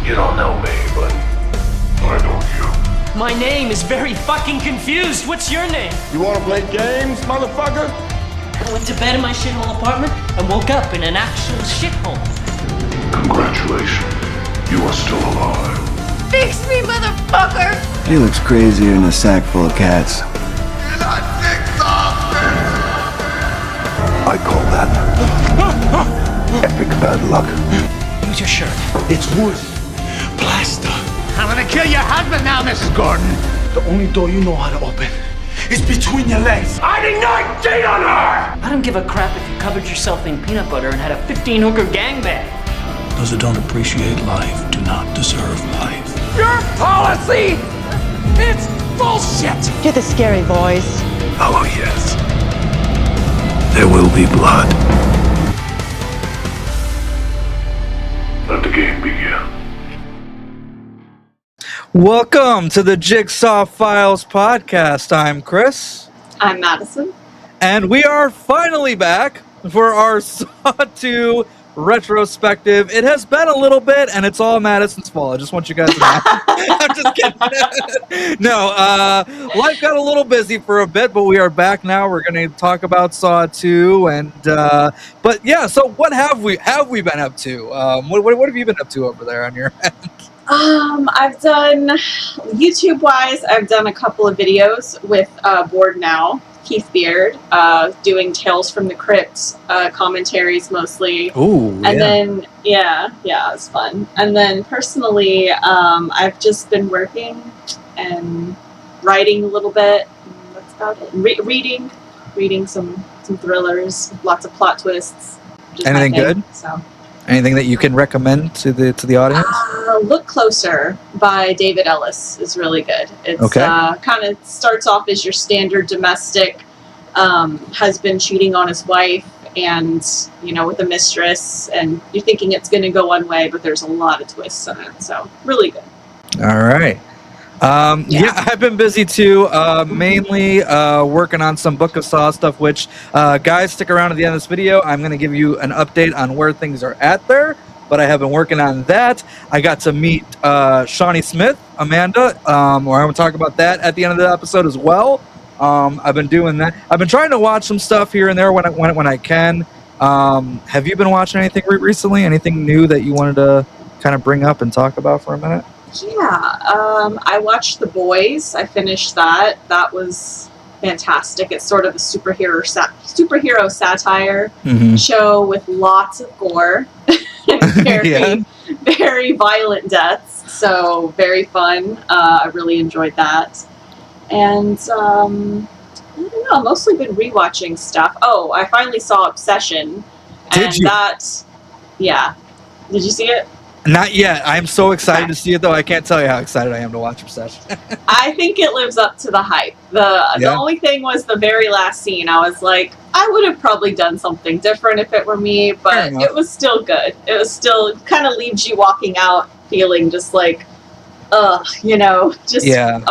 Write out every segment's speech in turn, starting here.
You don't know me, but I know you. My name is very fucking confused. What's your name? You wanna play games, motherfucker? I went to bed in my shithole apartment and woke up in an actual shithole. Congratulations. You are still alive. Fix me, motherfucker! He looks crazier than a sack full of cats. You're not Jigsaw, I call that epic bad luck. Use your shirt. It's wood. Plaster. I'm gonna kill your husband now, Mrs. Gordon. The only door you know how to open is between your legs. I did not cheat on her! I don't give a crap if you covered yourself in peanut butter and had a 15-hooker gangbang. Those who don't appreciate life do not deserve life. Your policy! It's bullshit! You're the scary voice. Oh, yes. There will be blood. Let the game begin. Welcome to the Jigsaw Files podcast. I'm Chris. I'm Madison. And we are finally back for our Saw 2 retrospective. It has been a little bit, and it's all Madison's fault. I just want you guys to know. I'm just kidding. No, life got a little busy for a bit, but we are back now. We're going to talk about Saw 2, and but yeah. So what have we been up to? What have you been up to over there on your end? I've done YouTube-wise. I've done a couple of videos with Board Now, Keith Beard, doing Tales from the Crypt commentaries mostly. Ooh, and then it's fun. And then personally, I've just been working and writing a little bit. That's about it. Reading some thrillers, lots of plot twists. Anything good? So. Anything that you can recommend to the audience? Look Closer by David Ellis is really good. It's okay. Kind of starts off as your standard domestic husband cheating on his wife and, with a mistress, and you're thinking it's going to go one way, but there's a lot of twists in it. So really good. All right. Yeah, I've been busy too, mainly working on some Book of Saw stuff, which, guys, stick around at the end of this video. I'm going to give you an update on where things are at there, but I have been working on that. I got to meet Shawnee Smith, Amanda, where I'm going to talk about that at the end of the episode as well. I've been doing that. I've been trying to watch some stuff here and there when I can. Have you been watching anything recently? Anything new that you wanted to kind of bring up and talk about for a minute? Yeah, I watched The Boys. I finished that. That was fantastic. It's sort of a superhero satire show with lots of gore and very violent deaths. So very fun. I really enjoyed that. And I don't know. Mostly been rewatching stuff. Oh, I finally saw Obsession. Did you? Yeah. Did you see it? Not yet. I'm so excited to see it, though. I can't tell you how excited I am to watch Obsession. I think it lives up to the hype. The only thing was the very last scene. I was like, I would have probably done something different if it were me, but it was still good. It was still kind of leaves you walking out feeling just like,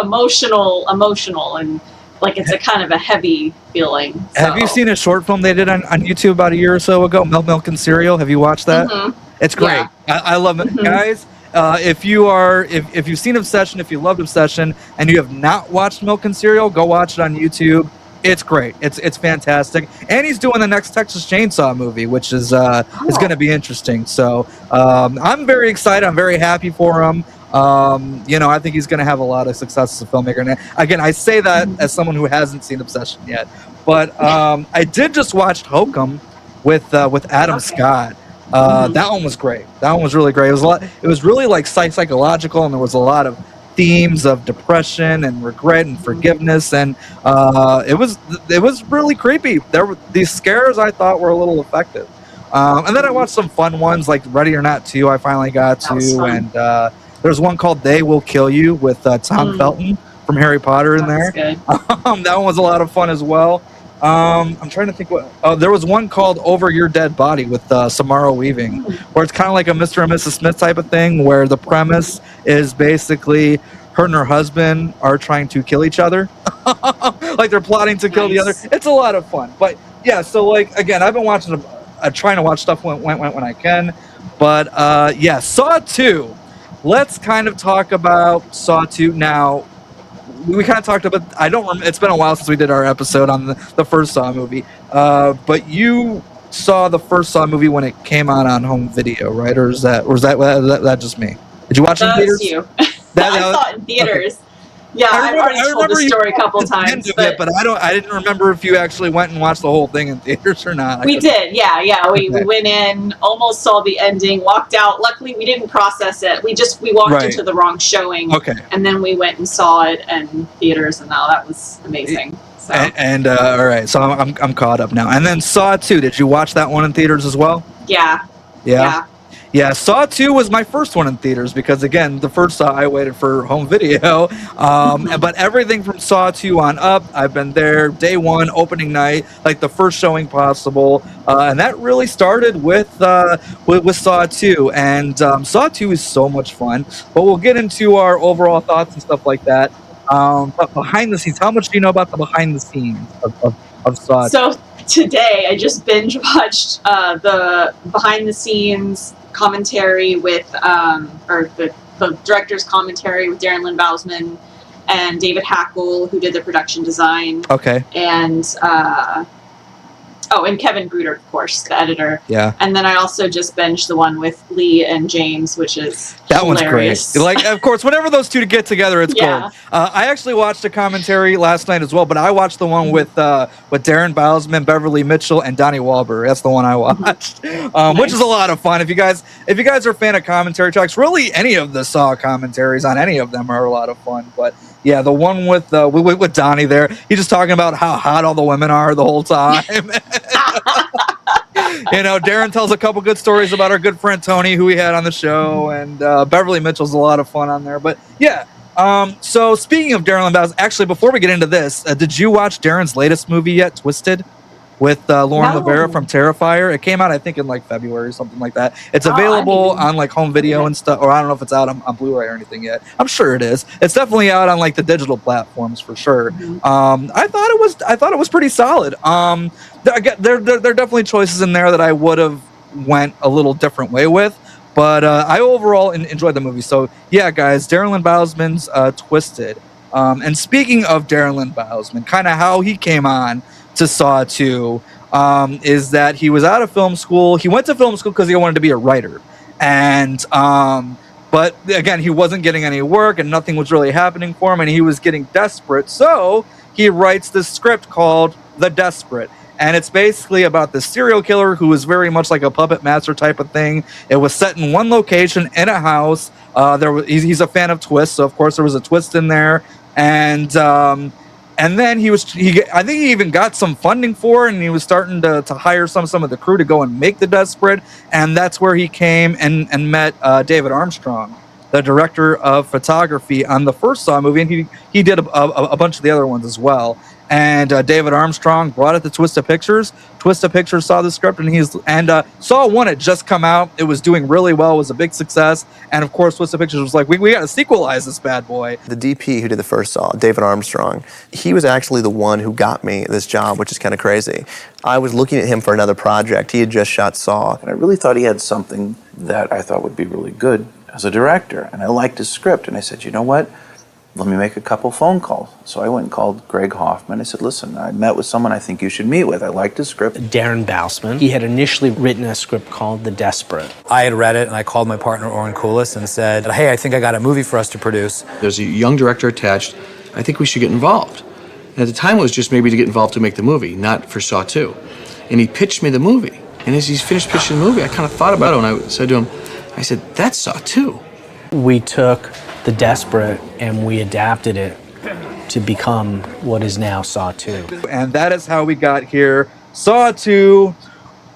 emotional, and like it's a kind of a heavy feeling. So. Have you seen a short film they did on YouTube about a year or so ago, Milk and Cereal? Have you watched that? Mm-hmm. It's great. Yeah. I love it. Guys, if you've seen Obsession, if you loved Obsession, and you have not watched Milk and Cereal, go watch it on YouTube. It's great. It's fantastic. And he's doing the next Texas Chainsaw movie, which is going to be interesting. So I'm very excited. I'm very happy for him. I think he's going to have a lot of success as a filmmaker. And again, I say that as someone who hasn't seen Obsession yet. But I did just watch Hokum with Adam Scott. That one was great. That one was really great. It was really like psychological, and there was a lot of themes of depression and regret and forgiveness, and it was really creepy. These scares I thought were a little effective. And then I watched some fun ones like Ready or Not 2. I finally got to, and there's one called They Will Kill You with Tom Felton from Harry Potter in there. Good. That one was a lot of fun as well. I'm trying to think there was one called Over Your Dead Body with Samara Weaving, where it's kind of like a Mr. and Mrs. Smith type of thing, where the premise is basically her and her husband are trying to kill each other. Like they're plotting to kill the other. It's a lot of fun. But yeah, so like, again, I've been trying to watch stuff when I can. But yeah, Saw 2 let's kind of talk about Saw 2 now. We kind of talked about, I don't remember, it's been a while since we did our episode on the first Saw movie, but you saw the first Saw movie when it came out on home video, right? Or was that just me? Did you watch it in theaters? That's you. I saw it in theaters. Okay. Yeah, I've already told the story a couple times, but I didn't remember if you actually went and watched the whole thing in theaters or not. We did, yeah. We went in, almost saw the ending, walked out. Luckily, we didn't process it. We walked into the wrong showing, and then we went and saw it in theaters, and now that was amazing. So. And all right, so I'm caught up now. And then Saw 2, did you watch that one in theaters as well? Yeah, Saw 2 was my first one in theaters because, again, the first Saw I waited for home video. But everything from Saw 2 on up, I've been there day one, opening night, like the first showing possible. And that really started with Saw 2. And Saw 2 is so much fun. But we'll get into our overall thoughts and stuff like that. But behind the scenes, how much do you know about the behind the scenes of Saw 2? So today, I just binge watched the behind the scenes commentary with, or the director's commentary with Darren Lynn Bousman and David Hackle, who did the production design. Okay. And and Kevin Gruder, of course, the editor. Yeah. And then I also just binged the one with Lee and James, which is hilarious. One's great. Like, of course, whenever those two get together, it's gold. I actually watched a commentary last night as well, but I watched the one with Darren Bousman, Beverly Mitchell, and Donnie Wahlberg. That's the one I watched, which is a lot of fun. If you guys are a fan of commentary tracks, really any of the Saw commentaries on any of them are a lot of fun. But yeah, the one with Donnie there, he's just talking about how hot all the women are the whole time. You know, Darren tells a couple good stories about our good friend Tony, who we had on the show, and Beverly Mitchell's a lot of fun on there. But yeah, so speaking of Darren Lynn Bousman, actually, before we get into this, did you watch Darren's latest movie yet, Twisted? With Lauren Lavera from Terrifier. It came out, I think, in like February or something like that. It's available on like home video and stuff, or I don't know if it's out on Blu-ray or anything yet. I'm sure it is. It's definitely out on like the digital platforms for sure. I thought it was pretty solid. There are definitely choices in there that I would have went a little different way with, but I overall enjoyed the movie. So yeah, guys, Darren Lynn Bousman's Twisted. And speaking of Darren Lynn Bousman, kind of how he came on to Saw 2 is that he was out of film school. He went to film school because he wanted to be a writer. And but again, he wasn't getting any work and nothing was really happening for him, and he was getting desperate. So he writes this script called The Desperate. And it's basically about this serial killer who is very much like a puppet master type of thing. It was set in one location in a house. He's a fan of twists, so of course there was a twist in there. And then I think he even got some funding for it, and he was starting to hire some of the crew to go and make The Desperate. And that's where he came and met David Armstrong, the director of photography on the first Saw movie, and he did a bunch of the other ones as well. And David Armstrong brought it to Twisted Pictures. Twisted Pictures saw the script, and Saw 1 had just come out. It was doing really well. It was a big success. And of course, Twisted Pictures was like, we got to sequelize this bad boy. The DP who did the first Saw, David Armstrong, he was actually the one who got me this job, which is kind of crazy. I was looking at him for another project. He had just shot Saw. And I really thought he had something that I thought would be really good as a director. And I liked his script. And I said, you know what? Let me make a couple phone calls. So I went and called Greg Hoffman. I said, listen, I met with someone I think you should meet with. I liked his script. Darren Bousman. He had initially written a script called The Desperate. I had read it, and I called my partner, Oren Koulis, and said, hey, I think I got a movie for us to produce. There's a young director attached. I think we should get involved. And at the time, it was just maybe to get involved to make the movie, not for Saw 2. And he pitched me the movie. And as he's finished pitching the movie, I kind of thought about it, and I said to him, I said, that's Saw 2. We took The Desperate and we adapted it to become what is now Saw 2. And that is how we got here. Saw 2,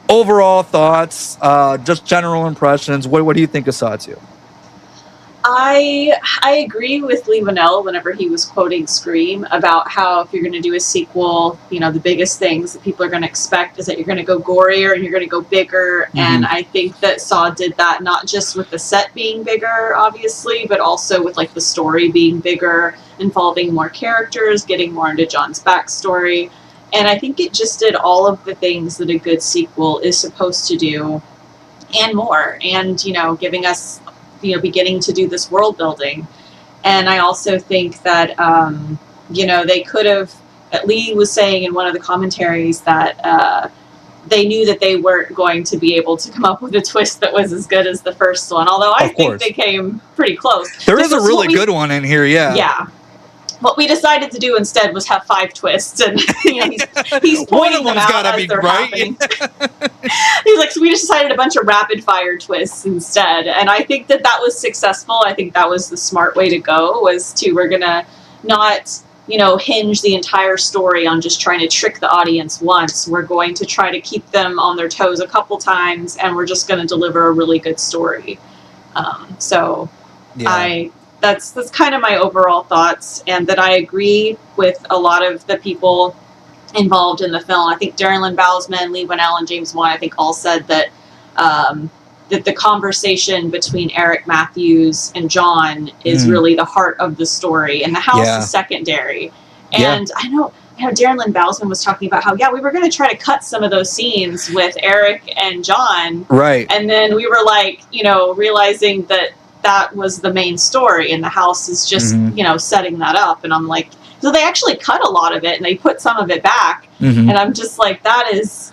overall thoughts, just general impressions. What do you think of Saw 2? I agree with Lee Manel whenever he was quoting Scream about how if you're going to do a sequel, you know, the biggest things that people are going to expect is that you're going to go gorier and you're going to go bigger. Mm-hmm. And I think that Saw did that not just with the set being bigger, obviously, but also with like the story being bigger, involving more characters, getting more into John's backstory. And I think it just did all of the things that a good sequel is supposed to do and more. And, you know, giving us beginning to do this world building. And I also think that, they could have, Lee was saying in one of the commentaries that they knew that they weren't going to be able to come up with a twist that was as good as the first one, although I think they came pretty close. There is a really good one in here, yeah. Yeah. What we decided to do instead was have 5 twists, and he's pointing them out as they're happening. He's like, so we just decided a bunch of rapid fire twists instead, and I think that was successful. I think that was the smart way to go. We're gonna not hinge the entire story on just trying to trick the audience once. We're going to try to keep them on their toes a couple times, and we're just going to deliver a really good story. That's kind of my overall thoughts, and that I agree with a lot of the people involved in the film. I think Darren Lynn Bousman, Lee Winnell, and James Wan, I think all said that that the conversation between Eric Matthews and John is really the heart of the story, and the house is secondary. And I know Darren Lynn Bousman was talking about how, we were going to try to cut some of those scenes with Eric and John. Right. And then we were like, realizing that was the main story, and the house is just, setting that up. And I'm like, so they actually cut a lot of it, and they put some of it back. And I'm just like, that is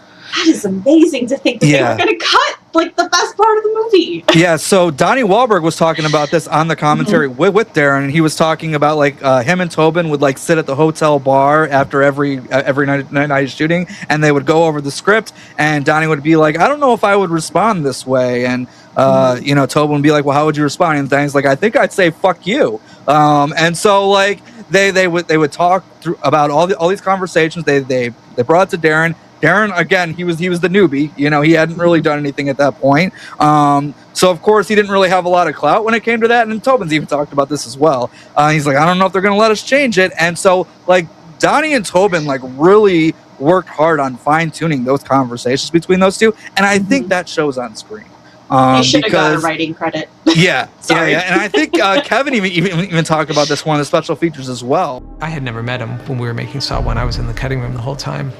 amazing to think that they were going to cut like the best part of the movie. Yeah, so Donnie Wahlberg was talking about this on the commentary with Darren, and he was talking about like him and Tobin would like sit at the hotel bar after every night shooting, and they would go over the script, and Donnie would be like, I don't know if I would respond this way, and Tobin would be like, well, how would you respond? And things like, I think I'd say fuck you. And so like they would talk through about all these conversations. They brought it to Darren. Darren, again, he was the newbie. He hadn't really done anything at that point. So, of course, he didn't really have a lot of clout when it came to that. And Tobin's even talked about this as well. He's like, I don't know if they're going to let us change it. And so, like, Donnie and Tobin, like, really worked hard on fine-tuning those conversations between those two. And I think that shows on screen. They should have got a writing credit. Yeah. And I think Kevin even talked about this one of the special features as well. I had never met him when we were making Saw 1. I was in the cutting room the whole time.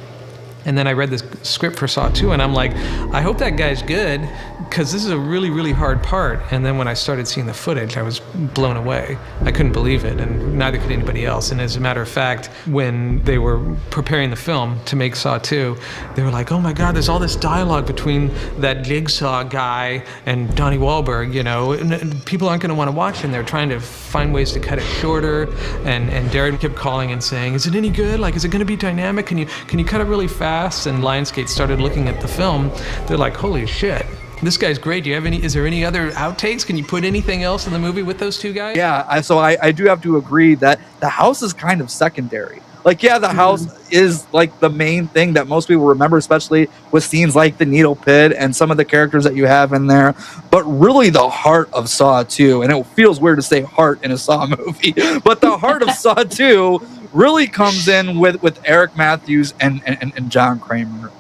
And then I read the script for Saw 2, and I'm like, I hope that guy's good, because this is a really, really hard part. And then when I started seeing the footage, I was blown away. I couldn't believe it, and neither could anybody else. And as a matter of fact, when they were preparing the film to make Saw 2, they were like, oh my God, there's all this dialogue between that Jigsaw guy and Donnie Wahlberg, and people aren't going to want to watch it. And they're trying to find ways to cut it shorter. And Darren kept calling and saying, is it any good? Like, is it going to be dynamic? Can you cut it really fast? And Lionsgate started looking at the film. They're like, holy shit, this guy's great. Is there any other outtakes? Can you put anything else in the movie with those two guys? Yeah, so I do have to agree that the house is kind of secondary. Like, the house is like the main thing that most people remember, especially with scenes like the needle pit and some of the characters that you have in there. But really the heart of Saw 2, and it feels weird to say heart in a Saw movie, but the heart of Saw 2 really comes in with Eric Matthews and John Kramer.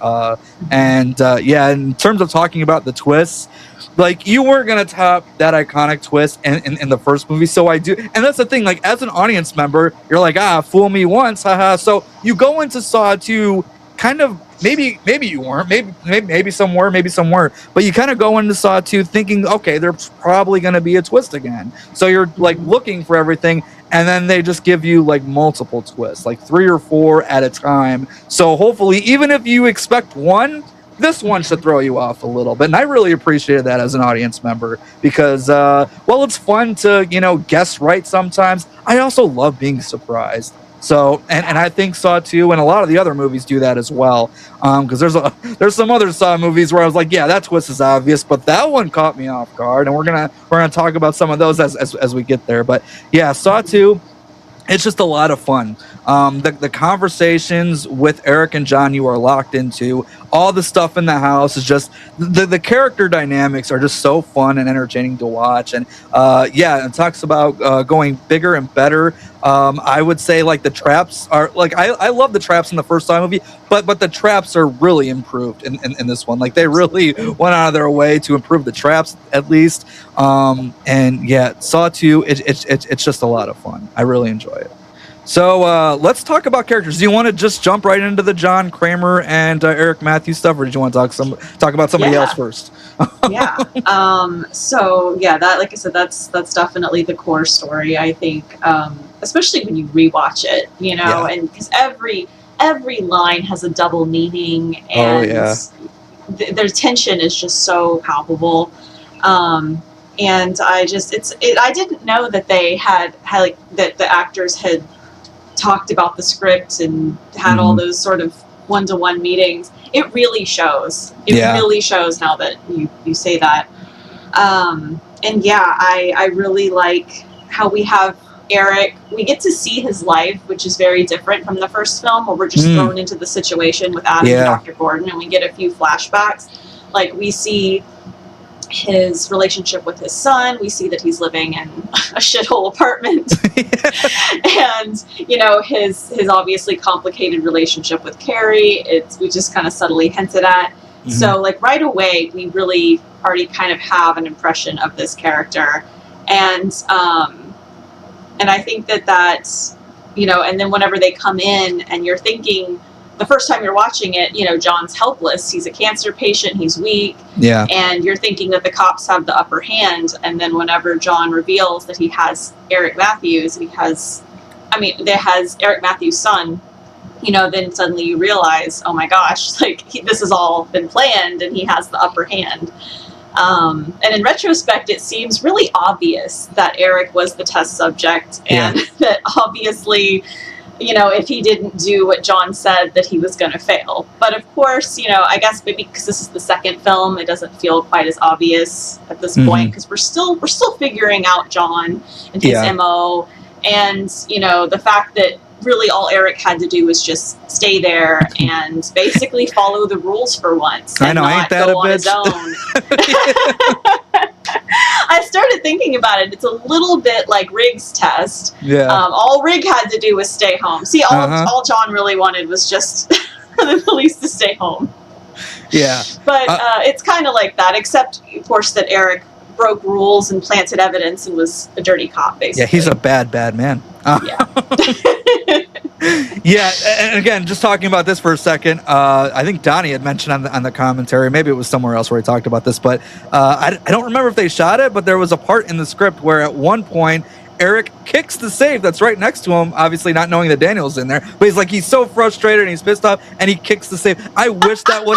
In terms of talking about the twists, like, you weren't going to top that iconic twist in the first movie, so I do. And that's the thing, like, as an audience member, you're like, fool me once, haha. So you go into Saw 2 kind of, maybe you weren't, maybe some were, maybe some weren't, but you kind of go into Saw 2 thinking, okay, there's probably going to be a twist again. So you're, like, looking for everything, and then they just give you, like, multiple twists, like 3 or 4 at a time. So hopefully, even if you expect one, this one should throw you off a little bit. And I really appreciated that as an audience member because, it's fun to, guess right sometimes. I also love being surprised. So, and I think Saw 2 and a lot of the other movies do that as well. Because there's some other Saw movies where I was like, yeah, that twist is obvious, but that one caught me off guard. And we're gonna talk about some of those as we get there. But yeah, Saw 2, it's just a lot of fun. The conversations with Eric and John you are locked into. All the stuff in the house is just the character dynamics are just so fun and entertaining to watch. And it talks about going bigger and better. I would say like the traps are like I love the traps in the first Saw movie, but the traps are really improved in this one. Like they really went out of their way to improve the traps at least. Saw 2 it's just a lot of fun. I really enjoy it. So let's talk about characters. Do you want to just jump right into the John Kramer and Eric Matthews stuff, or did you want to talk about somebody else first? Yeah. So yeah, that, like I said, that's definitely the core story. I think, especially when you rewatch it, and because every line has a double meaning, and their tension is just so palpable. And I didn't know that they had like that the actors had talked about the script and had all those sort of one-to-one meetings. It really shows. It really shows now that you say that. And yeah, I really like how we have Eric. We get to see his life, which is very different from the first film, where we're just thrown into the situation with Adam and Dr. Gordon, and we get a few flashbacks. Like, we see his relationship with his son. We see that he's living in a shithole apartment. And, his obviously complicated relationship with Carrie. We just kind of subtly hinted at. So, like, right away, we really already kind of have an impression of this character. And I think that's, and then whenever they come in and you're thinking, the first time you're watching it, John's helpless. He's a cancer patient. He's weak. Yeah. And you're thinking that the cops have the upper hand. And then whenever John reveals that he has Eric Matthews, that has Eric Matthews' son, then suddenly you realize, oh my gosh, like this has all been planned and he has the upper hand. And in retrospect, it seems really obvious that Eric was the test subject, and that obviously, if he didn't do what John said, that he was going to fail. But of course, I guess maybe because this is the second film, it doesn't feel quite as obvious at this point, because we're still figuring out John and his MO, and the fact that really all Eric had to do was just stay there and basically follow the rules for once, and not go on his own. I started thinking about it. It's a little bit like Riggs' test. Yeah. All Rig had to do was stay home. See, all John really wanted was just for the police to stay home. Yeah. But it's kind of like that, except, of course, that Eric broke rules and planted evidence and was a dirty cop, basically. Yeah, he's a bad man. Yeah. Yeah, and again, just talking about this for a second, I think Donnie had mentioned on the commentary, maybe it was somewhere else where he talked about this, but I don't remember if they shot it, but there was a part in the script where at one point Eric kicks the safe that's right next to him, obviously not knowing that Daniel's in there, but he's so frustrated and he's pissed off and he kicks the safe. I wish that would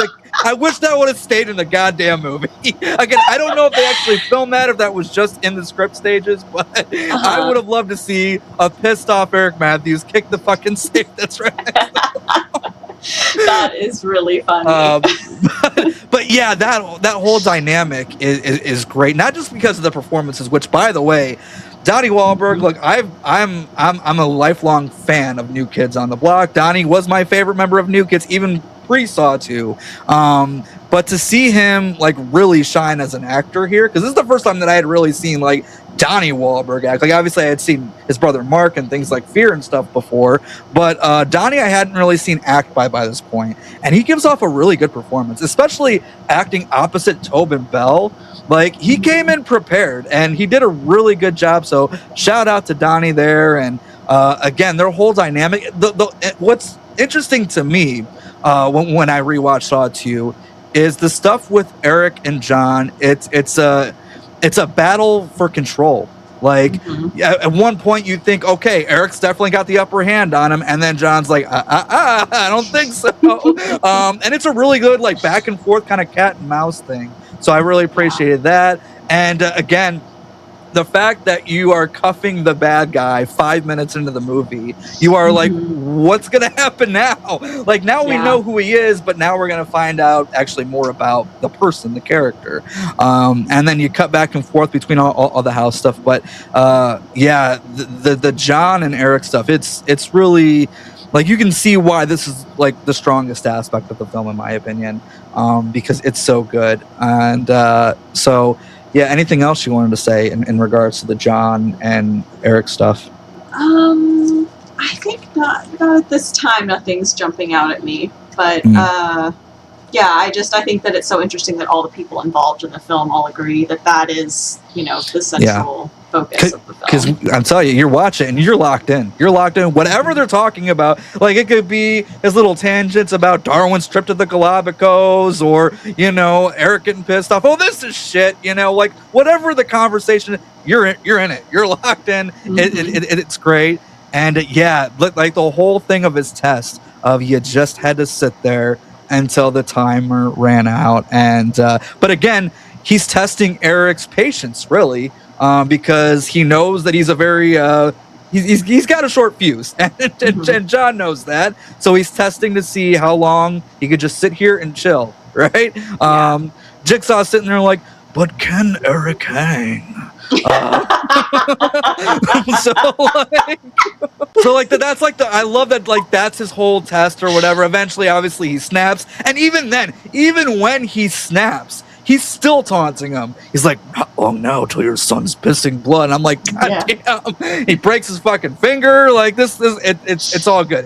have stayed in the goddamn movie. Again, I don't know if they actually filmed that, if that was just in the script stages, but I would have loved to see a pissed off Eric Matthews kick the fucking safe that's right next to him. That is really funny. But yeah, that whole dynamic is great, not just because of the performances, which, by the way, Donnie Wahlberg, look, I'm a lifelong fan of New Kids on the Block. Donnie was my favorite member of New Kids, even pre-Saw 2. But to see him like really shine as an actor here, because this is the first time that I had really seen like Donnie Wahlberg act. Like, obviously I had seen his brother Mark and things like Fear and stuff before, but Donnie I hadn't really seen act by this point, and he gives off a really good performance, especially acting opposite Tobin Bell. Like, he came in prepared and he did a really good job. So shout out to Donnie there. And again, their whole dynamic. What's interesting to me when I rewatched Saw 2 is the stuff with Eric and John. It's a battle for control. Like, at one point you think, okay, Eric's definitely got the upper hand on him, and then John's like, I don't think so. And it's a really good like back and forth kind of cat and mouse thing. So I really appreciated that. And again, the fact that you are cuffing the bad guy 5 minutes into the movie, you are like, what's going to happen now? Like, now we know who he is, but now we're going to find out actually more about the person, the character. And then you cut back and forth between all the house stuff. But the John and Eric stuff, it's really, like, you can see why this is like the strongest aspect of the film, in my opinion, because it's so good. And yeah, anything else you wanted to say in regards to the John and Eric stuff? I think not at this time. Nothing's jumping out at me. But I think that it's so interesting that all the people involved in the film all agree that is, the central focus of the film. Because I'm telling you, you're watching and you're locked in. You're locked in. Whatever they're talking about, like it could be his little tangents about Darwin's trip to the Galapagos, or Eric getting pissed off. Oh, this is shit. Like whatever the conversation, you're in it. You're locked in. It's great. And like the whole thing of his test of you just had to sit there until the timer ran out. And but again, he's testing Eric's patience, really, because he knows that he's a very he's got a short fuse, and John knows that. So he's testing to see how long he could just sit here and chill, right? Jigsaw's sitting there like, but can Eric hang? That's like I love that, like that's his whole test or whatever. Eventually, obviously, he snaps, and even then, even when he snaps, he's still taunting him. He's like, not long now till your son's pissing blood. And I'm like, God damn. He breaks his fucking finger. Like it's all good.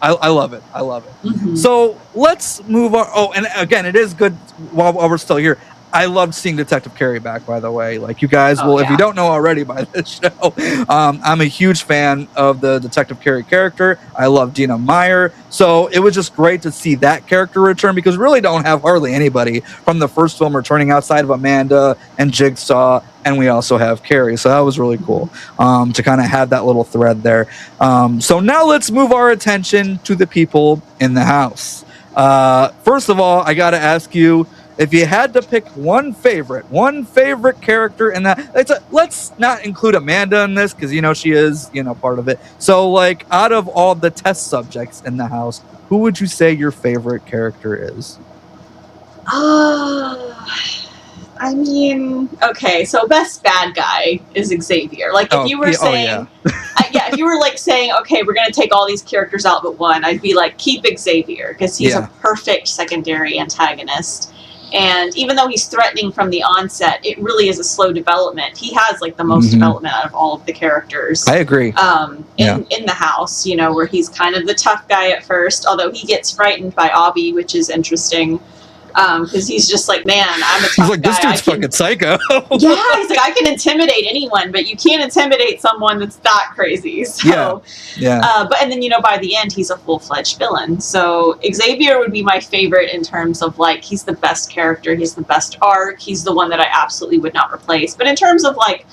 I love it. I love it. So let's move on. Oh, and again, it is good while we're still here. I loved seeing Detective Carey back, by the way. Like you guys will, if you don't know already by this show, I'm a huge fan of the Detective Carey character. I love Dina Meyer. So it was just great to see that character return, because we really don't have hardly anybody from the first film returning outside of Amanda and Jigsaw. And we also have Carey. So that was really cool to kind of have that little thread there. So now let's move our attention to the people in the house. First of all, I got to ask you, if you had to pick one favorite character in that, let's not include Amanda in this, because she is part of it. So like, out of all the test subjects in the house, who would you say your favorite character is? I mean, okay, so best bad guy is Xavier. Like if you were saying, if you were like saying, okay, we're gonna take all these characters out but one, I'd be like, keep Xavier, because he's a perfect secondary antagonist. And even though he's threatening from the onset, it really is a slow development. He has like the most development out of all of the characters. I agree. In the house, where he's kind of the tough guy at first, although he gets frightened by Abby, which is interesting. Because he's just like, man, I'm a tough guy. He's like, this dude's fucking psycho. He's like, I can intimidate anyone, but you can't intimidate someone that's that crazy. So, but and then by the end, he's a full-fledged villain. So Xavier would be my favorite in terms of like, he's the best character, he's the best arc, he's the one that I absolutely would not replace. But in terms of like,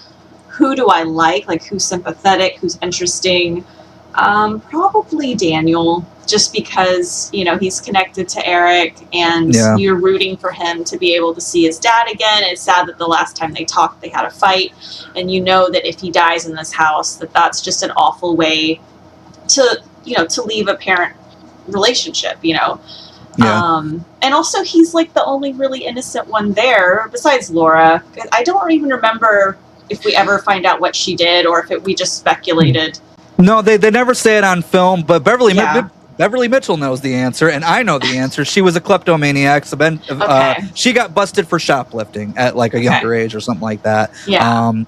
who do I like who's sympathetic, who's interesting, probably Daniel. Just because, he's connected to Eric, and you're rooting for him to be able to see his dad again. It's sad that the last time they talked, they had a fight. And that if he dies in this house, that's just an awful way to leave a parent relationship, And also, he's like the only really innocent one there, besides Laura. I don't even remember if we ever find out what she did, or if we just speculated. No, they never say it on film, but Beverly Mitchell knows the answer, and I know the answer. She was a kleptomaniac. So she got busted for shoplifting at like a younger age or something like that. Again,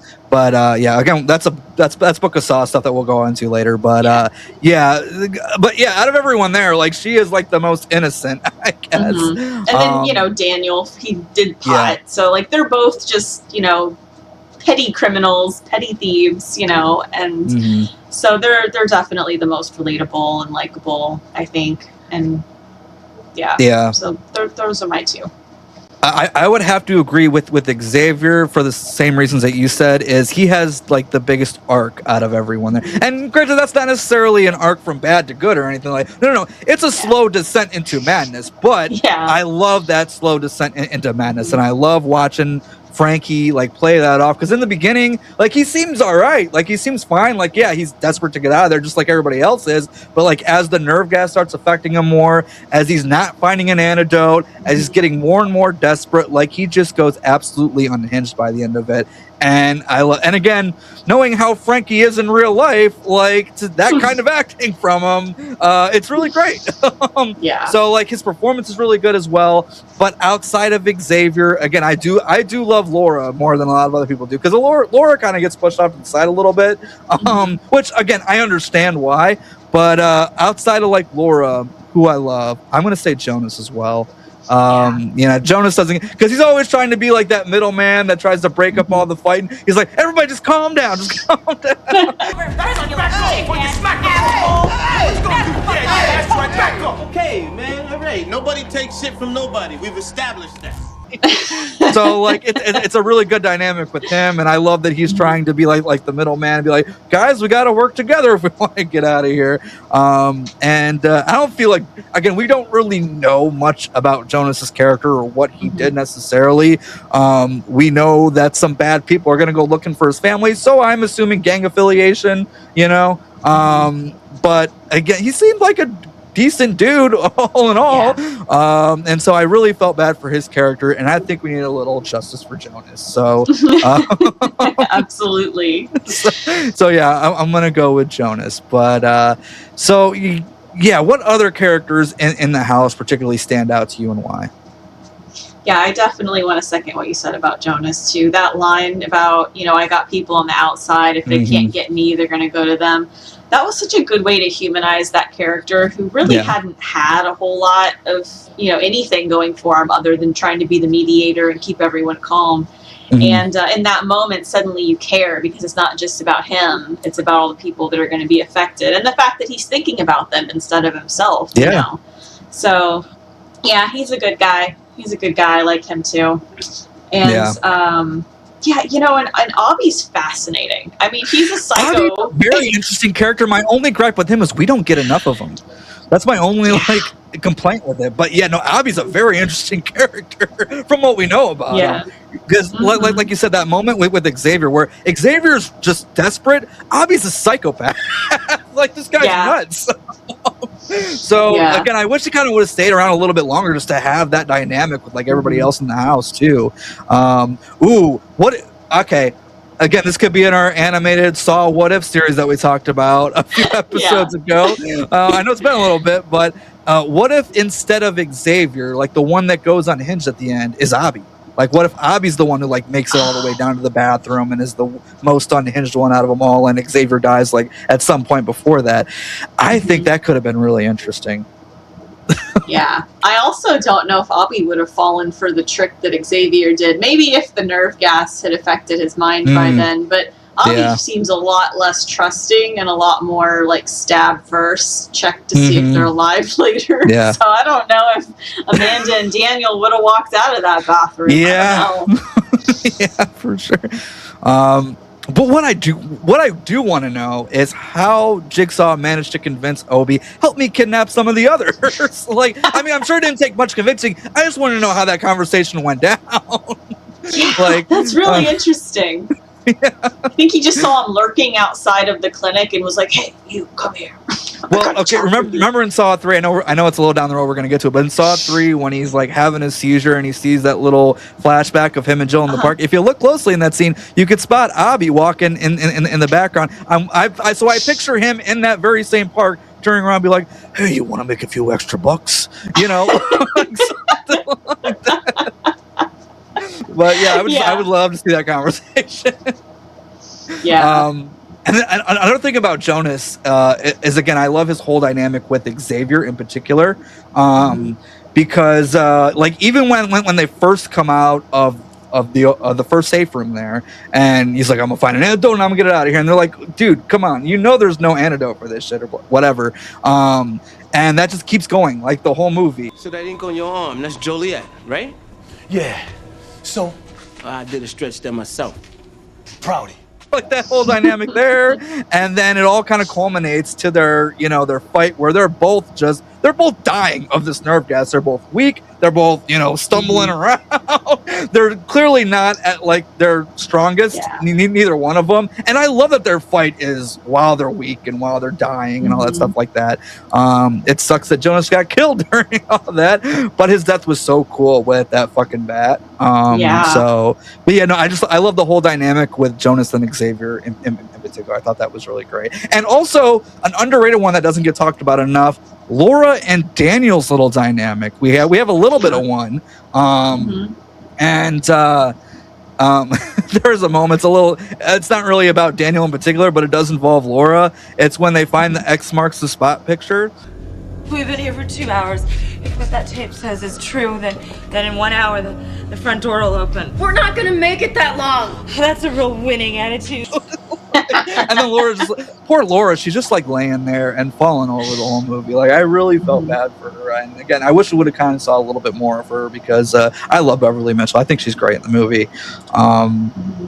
that's Book of Saw stuff that we'll go into later. But out of everyone there, like she is like the most innocent, I guess. And then Daniel, he did pot, so like they're both just petty criminals, petty thieves, and so they're definitely the most relatable and likable, I think. And so those are my two. I would have to agree with Xavier for the same reasons that you said. Is he has like the biggest arc out of everyone there. And granted, that's not necessarily an arc from bad to good or anything like. No. It's a slow descent into madness. But I love that slow descent into madness, and I love watching Frankie like play that off, because in the beginning, like he seems all right, like he seems fine, like he's desperate to get out of there just like everybody else is, but like as the nerve gas starts affecting him more, as he's not finding an antidote, as he's getting more and more desperate, like he just goes absolutely unhinged by the end of it. And and again, knowing how Frankie is in real life, like that kind of acting from him, it's really great. So like his performance is really good as well. But outside of Xavier, again, I do love Laura more than a lot of other people do, because Laura kind of gets pushed off to the side a little bit, which again I understand why. But outside of like Laura, who I love, I'm gonna say Jonas as well. Jonas doesn't, because he's always trying to be like that middleman that tries to break up all the fighting. He's like, everybody just calm down, just calm down. Okay, man, all right. Nobody takes shit from nobody. We've established that. So like it's a really good dynamic with him, and I love that he's trying to be like the middleman and be like, guys, we got to work together if we want to get out of here. I don't feel like, again, we don't really know much about Jonas's character or what he did necessarily. We know that some bad people are going to go looking for his family, so I'm assuming gang affiliation, but again, he seemed like a decent dude all in all. And so I really felt bad for his character, and I think we need a little justice for Jonas. So absolutely. So yeah, I'm gonna go with Jonas. But what other characters in the house particularly stand out to you, and why? Yeah, I definitely want to second what you said about Jonas too. That line about, I got people on the outside, if they can't get me, they're gonna go to them. That was such a good way to humanize that character who really hadn't had a whole lot of, anything going for him other than trying to be the mediator and keep everyone calm. And in that moment, suddenly you care because it's not just about him. It's about all the people that are going to be affected. And the fact that he's thinking about them instead of himself, you know. So, yeah, he's a good guy. He's a good guy. I like him too. And, and Avi's fascinating. I mean, he's a psycho. Avi's a very interesting character. My only gripe with him is we don't get enough of him. That's my only complaint with it. But Avi's a very interesting character from what we know about him. Because like you said, that moment with Xavier, where Xavier's just desperate, Avi's a psychopath. Like, this guy's nuts. So again, I wish he kind of would have stayed around a little bit longer just to have that dynamic with like everybody else in the house too. Okay. Again, this could be in our animated Saw What If series that we talked about a few episodes ago. I know it's been a little bit, but what if instead of Xavier, like the one that goes unhinged at the end, is Avi? Like, what if Avi's the one who like makes it all the way down to the bathroom and is the most unhinged one out of them all, and Xavier dies like at some point before that? I think that could have been really interesting. Yeah. I also don't know if Avi would have fallen for the trick that Xavier did. Maybe if the nerve gas had affected his mind by then, but Avi seems a lot less trusting and a lot more like stab first, check to see if they're alive later. Yeah. So I don't know if Amanda and Daniel would have walked out of that bathroom. Yeah. Yeah, for sure. But what I do want to know is how Jigsaw managed to convince Obi, help me kidnap some of the others. Like, I mean, I'm sure it didn't take much convincing. I just want to know how that conversation went down. Yeah, that's really interesting. I think he just saw him lurking outside of the clinic and was like, "Hey, you come here." Well, okay. Remember in Saw 3, I know it's a little down the road. We're gonna get to it, but in Saw 3, when he's like having his seizure and he sees that little flashback of him and Jill in the park, if you look closely in that scene, you could spot Avi walking in the background. So I picture him in that very same park, turning around, and be like, "Hey, you want to make a few extra bucks?" Like something like that. But I would love to see that conversation. Yeah. And then another thing about Jonas is, again, I love his whole dynamic with Xavier in particular, because like even when they first come out of the first safe room there, and he's like, "I'm gonna find an antidote and I'm gonna get it out of here," and they're like, "Dude, come on, there's no antidote for this shit or whatever," and that just keeps going like the whole movie. So that ink on your arm, that's Joliet, right? Yeah. So? I did a stretch there myself. Proudy. Like that whole dynamic there, and then it all kind of culminates to their fight where they're both dying of this nerve gas. They're both weak. They're both stumbling around. They're clearly not at like their strongest. Neither one of them. And I love that their fight is while they're weak and while they're dying and all that stuff like that. It sucks that Jonas got killed during all that, but his death was so cool with that fucking bat. So, but I love the whole dynamic with Jonas and Xavier in particular. I thought that was really great. And also an underrated one that doesn't get talked about enough, Laura and Daniel's little dynamic. We have a little bit of one. And there's a moment, it's not really about Daniel in particular, but it does involve Laura. It's when they find the X marks the spot picture. We've been here for 2 hours. If what that tape says is true, then in 1 hour the front door will open. We're not gonna make it that long. That's a real winning attitude. And then Laura poor Laura, she's just like laying there and falling over the whole movie. Like I really felt bad for her. And again, I wish we would have kind of saw a little bit more of her because I love Beverly Mitchell. I think she's great in the movie.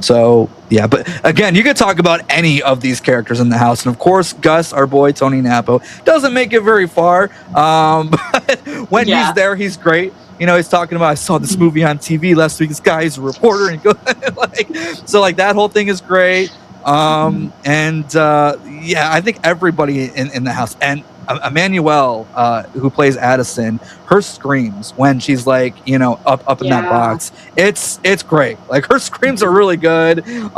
So yeah, but again, you could talk about any of these characters in the house, and of course, Gus, our boy Tony Napo, doesn't make it very far. But when he's there, he's great. You know, he's talking about, I saw this movie on TV last week. This guy's a reporter, and like that whole thing is great. Yeah, I think everybody in the house, and Emmanuelle, who plays Addison, her screams when she's like, you know, up in that box, it's great. Like her screams are really good. Yeah,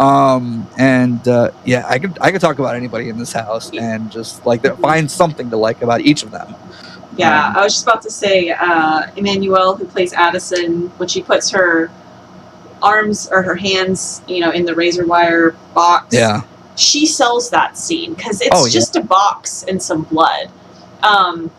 I could talk about anybody in this house and just like find something to like about each of them. Yeah, I was just about to say, Emmanuelle, who plays Addison, when she puts her arms or her hands, you know, in the razor wire box. Yeah. She sells that scene because it's just a box and some blood. And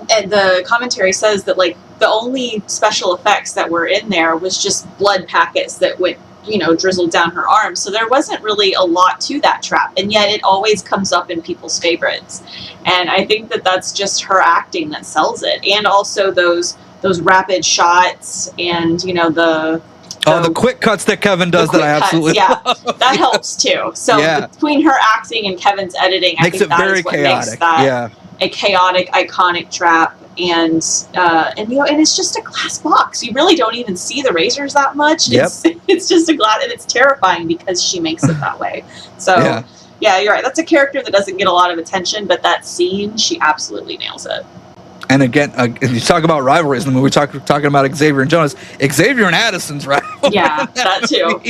the commentary says that like the only special effects that were in there was just blood packets that went, you know, drizzled down her arm. So there wasn't really a lot to that trap, and yet it always comes up in people's favorites. And I think that that's just her acting that sells it, and also those rapid shots, and you know the quick cuts that Kevin does that I absolutely love. That helps too. So between her acting and Kevin's editing, I think that is what makes that a chaotic, iconic trap. And you know, and it's just a glass box. You really don't even see the razors that much. It's just a glass, and it's terrifying because she makes it that way. So yeah, you're right. That's a character that doesn't get a lot of attention, but that scene, she absolutely nails it. And again, you talk about rivalries in the movie. We're talking about Xavier and Jonas. Xavier and Addison's rivalry. Yeah, that too.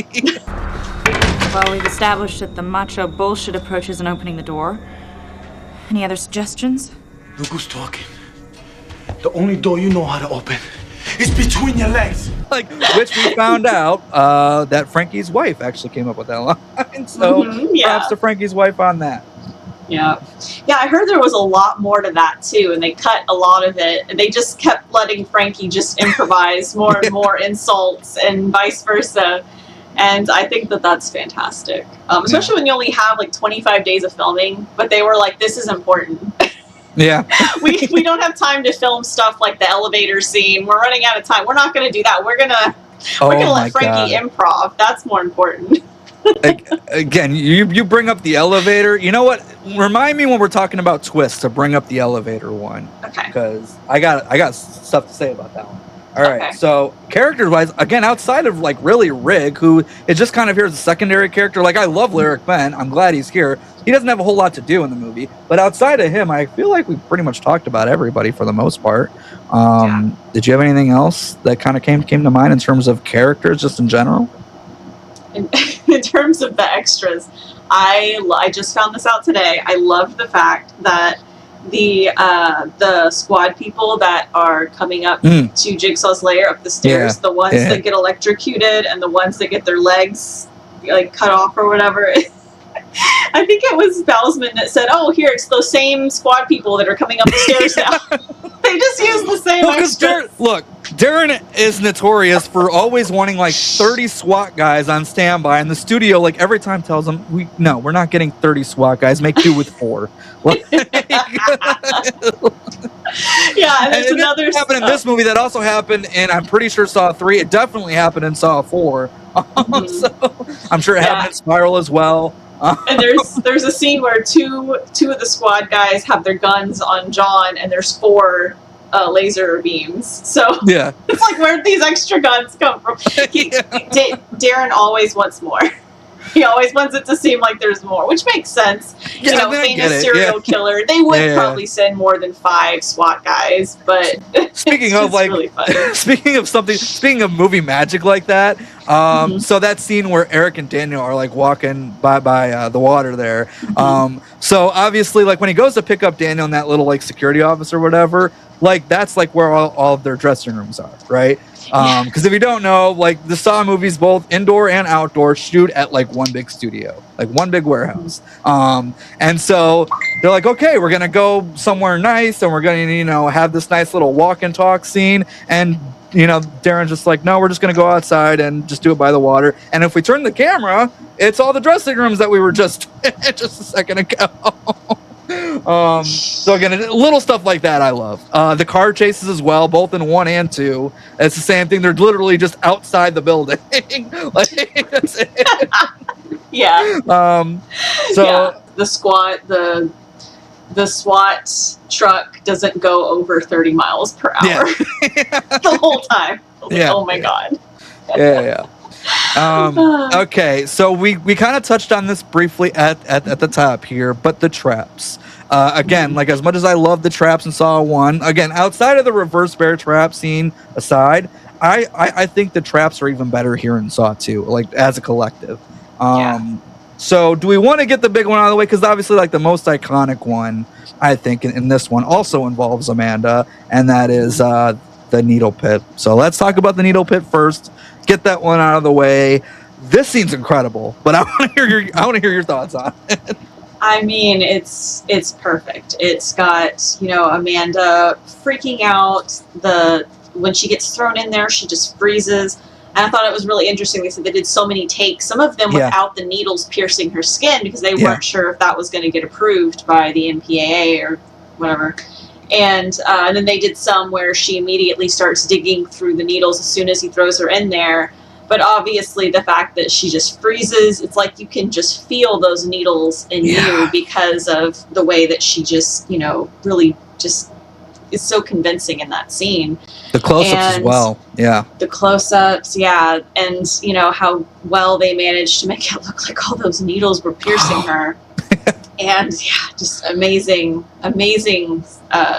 Well, we've established that the macho bullshit approach isn't opening the door. Any other suggestions? Look who's talking. The only door you know how to open is between your legs. Like, which we found out that Frankie's wife actually came up with that line. So props to Frankie's wife on that. Yeah. I heard there was a lot more to that too, and they cut a lot of it. And they just kept letting Frankie just improvise more and more insults and vice versa. And I think that that's fantastic, especially when you only have like 25 days of filming. But they were like, "This is important." Yeah. we don't have time to film stuff like the elevator scene. We're running out of time. We're not going to do that. We're gonna let Frankie improv. That's more important. Again, you bring up the elevator. You know what? Remind me when we're talking about twists to bring up the elevator one. Okay. Because I got stuff to say about that one. All right. So character-wise, again, outside of like really Rig, who is just kind of here as a secondary character. Like I love Lyric Ben. I'm glad he's here. He doesn't have a whole lot to do in the movie, but outside of him, I feel like we pretty much talked about everybody for the most part. Did you have anything else that kind of came to mind in terms of characters, just in general? In terms of the extras, I just found this out today. I love the fact that the squad people that are coming up to Jigsaw's lair up the stairs, the ones that get electrocuted and the ones that get their legs like cut off or whatever. I think it was Bowsman that said, "Oh, here it's those same squad people that are coming up the stairs now." They just use the same extras. Darren is notorious for always wanting like 30 SWAT guys on standby, and the studio like every time tells them, we're not getting 30 SWAT guys. Make do with 4. Yeah, and there's another happened in this movie that also happened, and I'm pretty sure Saw 3. It definitely happened in Saw 4. So I'm sure it happened in Spiral as well. And there's a scene where two of the squad guys have their guns on John, and there's 4 laser beams. So it's like, where'd these extra guns come from? Darren always wants more. He always wants it to seem like there's more, which makes sense. Famous serial killer. They would probably send more than 5 SWAT guys, but speaking of like, really funny. Speaking of movie magic like that, so that scene where Eric and Daniel are like walking by the water there. So obviously, like when he goes to pick up Daniel and that little like security officer or whatever, like that's like where all of their dressing rooms are, right? Because if you don't know, like the Saw movies, both indoor and outdoor, shoot at like one big studio, like one big warehouse. And so they're like, okay, we're gonna go somewhere nice, and we're gonna, have this nice little walk and talk scene. And Darren's just like, no, we're just gonna go outside and just do it by the water. And if we turn the camera, it's all the dressing rooms that we were just a second ago. So again, little stuff like that I love. The car chases as well, both in 1 and 2. It's the same thing. They're literally just outside the building. Like, that's it. Yeah. So the SWAT truck doesn't go over 30 miles per hour the whole time. Yeah. Oh my God. Yeah. Okay, so we kind of touched on this briefly at the top here, but the traps. Again, like as much as I love the traps in Saw 1, again, outside of the reverse bear trap scene aside, I think the traps are even better here in Saw 2, like as a collective. So do we want to get the big one out of the way? Because obviously, like the most iconic one, I think, in this one also involves Amanda, and that is the needle pit. So let's talk about the needle pit first. Get that one out of the way. This scene's incredible, but I want to hear your thoughts on it. I mean, it's perfect. It's got, Amanda freaking out. When she gets thrown in there, she just freezes. And I thought it was really interesting. They said they did so many takes, some of them without the needles piercing her skin, because they weren't sure if that was going to get approved by the MPAA or whatever. And then they did some where she immediately starts digging through the needles as soon as he throws her in there. But obviously the fact that she just freezes, it's like you can just feel those needles in you because of the way that she just, really just is so convincing in that scene. The close-ups as well. Yeah. The close-ups, yeah. And, how well they managed to make it look like all those needles were piercing her. And just amazing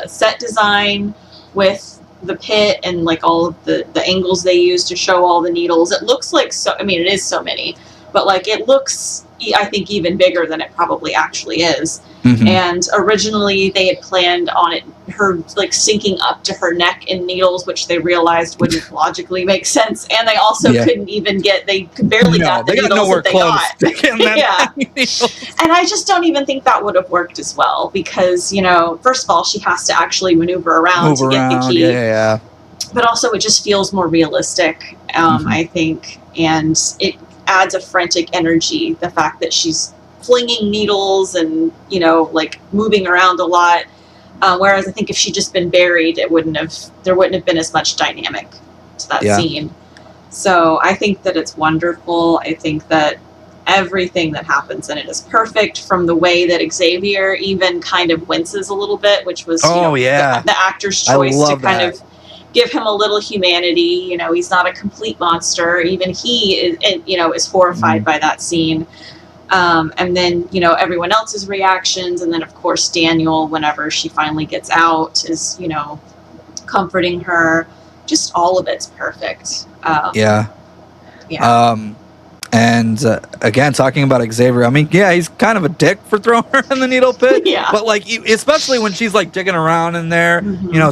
set design with the pit and like all of the angles they use to show all the needles. It looks like it is so many, but like it looks, I think, even bigger than it probably actually is. Mm-hmm. And originally they had planned on her like sinking up to her neck in needles, which they realized wouldn't logically make sense. And they also couldn't even they could barely got the needles that they got. And I just don't even think that would have worked as well because, first of all, she has to actually maneuver around to get the key. Yeah. But also it just feels more realistic, I think. And it adds a frantic energy, the fact that she's flinging needles and like moving around a lot, whereas I think if she'd just been buried, there wouldn't have been as much dynamic to that scene. So I think that it's wonderful. I think that everything that happens in it is perfect, from the way that Xavier even kind of winces a little bit, which was the actor's choice to kind of give him a little humanity. He's not a complete monster. Even he is horrified by that scene. And then, everyone else's reactions. And then, of course, Daniel, whenever she finally gets out, is, comforting her. Just all of it's perfect. And again, talking about Xavier, I mean, he's kind of a dick for throwing her in the needle pit. But like, especially when she's like digging around in there,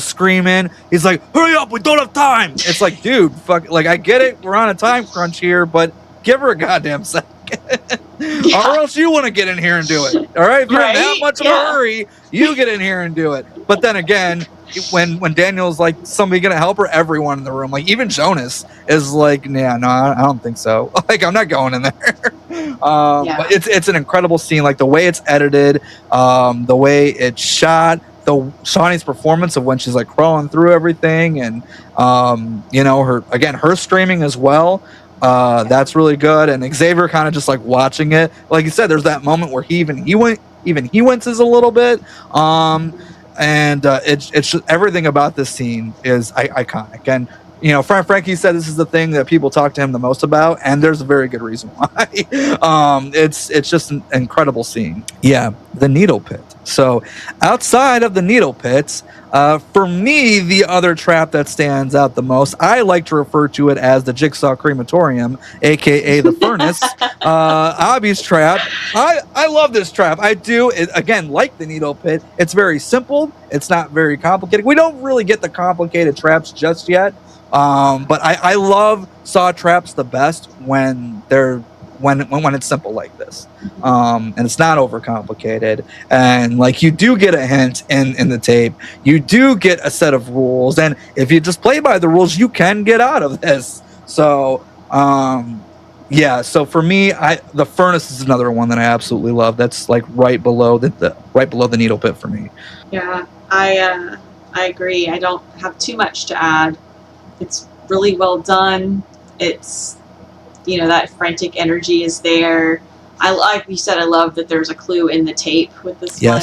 screaming, he's like, hurry up, we don't have time. It's like, dude, fuck, like, I get it, we're on a time crunch here, but give her a goddamn second. Or else you want to get in here and do it. All right? If you're in that much of a hurry, you get in here and do it. But then again, when Daniel's like, somebody gonna help her, everyone in the room, like even Jonas is like, no, I don't think so. Like, I'm not going in there. But it's an incredible scene, like the way it's edited, the way it's shot, the Shawnee's performance of when she's like crawling through everything, and her screaming as well. That's really good. And Xavier kind of just like watching it. Like you said, there's that moment where he winces a little bit. And it's just, everything about this scene is iconic. And Frankie said this is the thing that people talk to him the most about, and there's a very good reason why. It's just an incredible scene. Yeah, the needle pit. So outside of the needle pits, for me, the other trap that stands out the most, I like to refer to it as the Jigsaw crematorium, aka the furnace. Abby's trap. I love this trap. I do. Again, like the needle pit, it's very simple. It's not very complicated. We don't really get the complicated traps just yet. But I love Saw traps the best when it's simple like this, and it's not overcomplicated, and like you do get a hint in the tape, you do get a set of rules, and if you just play by the rules, you can get out of this. So yeah, so for me, the furnace is another one that I absolutely love. That's like right below the needle pit for me. Yeah, I agree. I don't have too much to add. It's really well done. It's, that frantic energy is there. Like you said, I love that there's a clue in the tape with this one.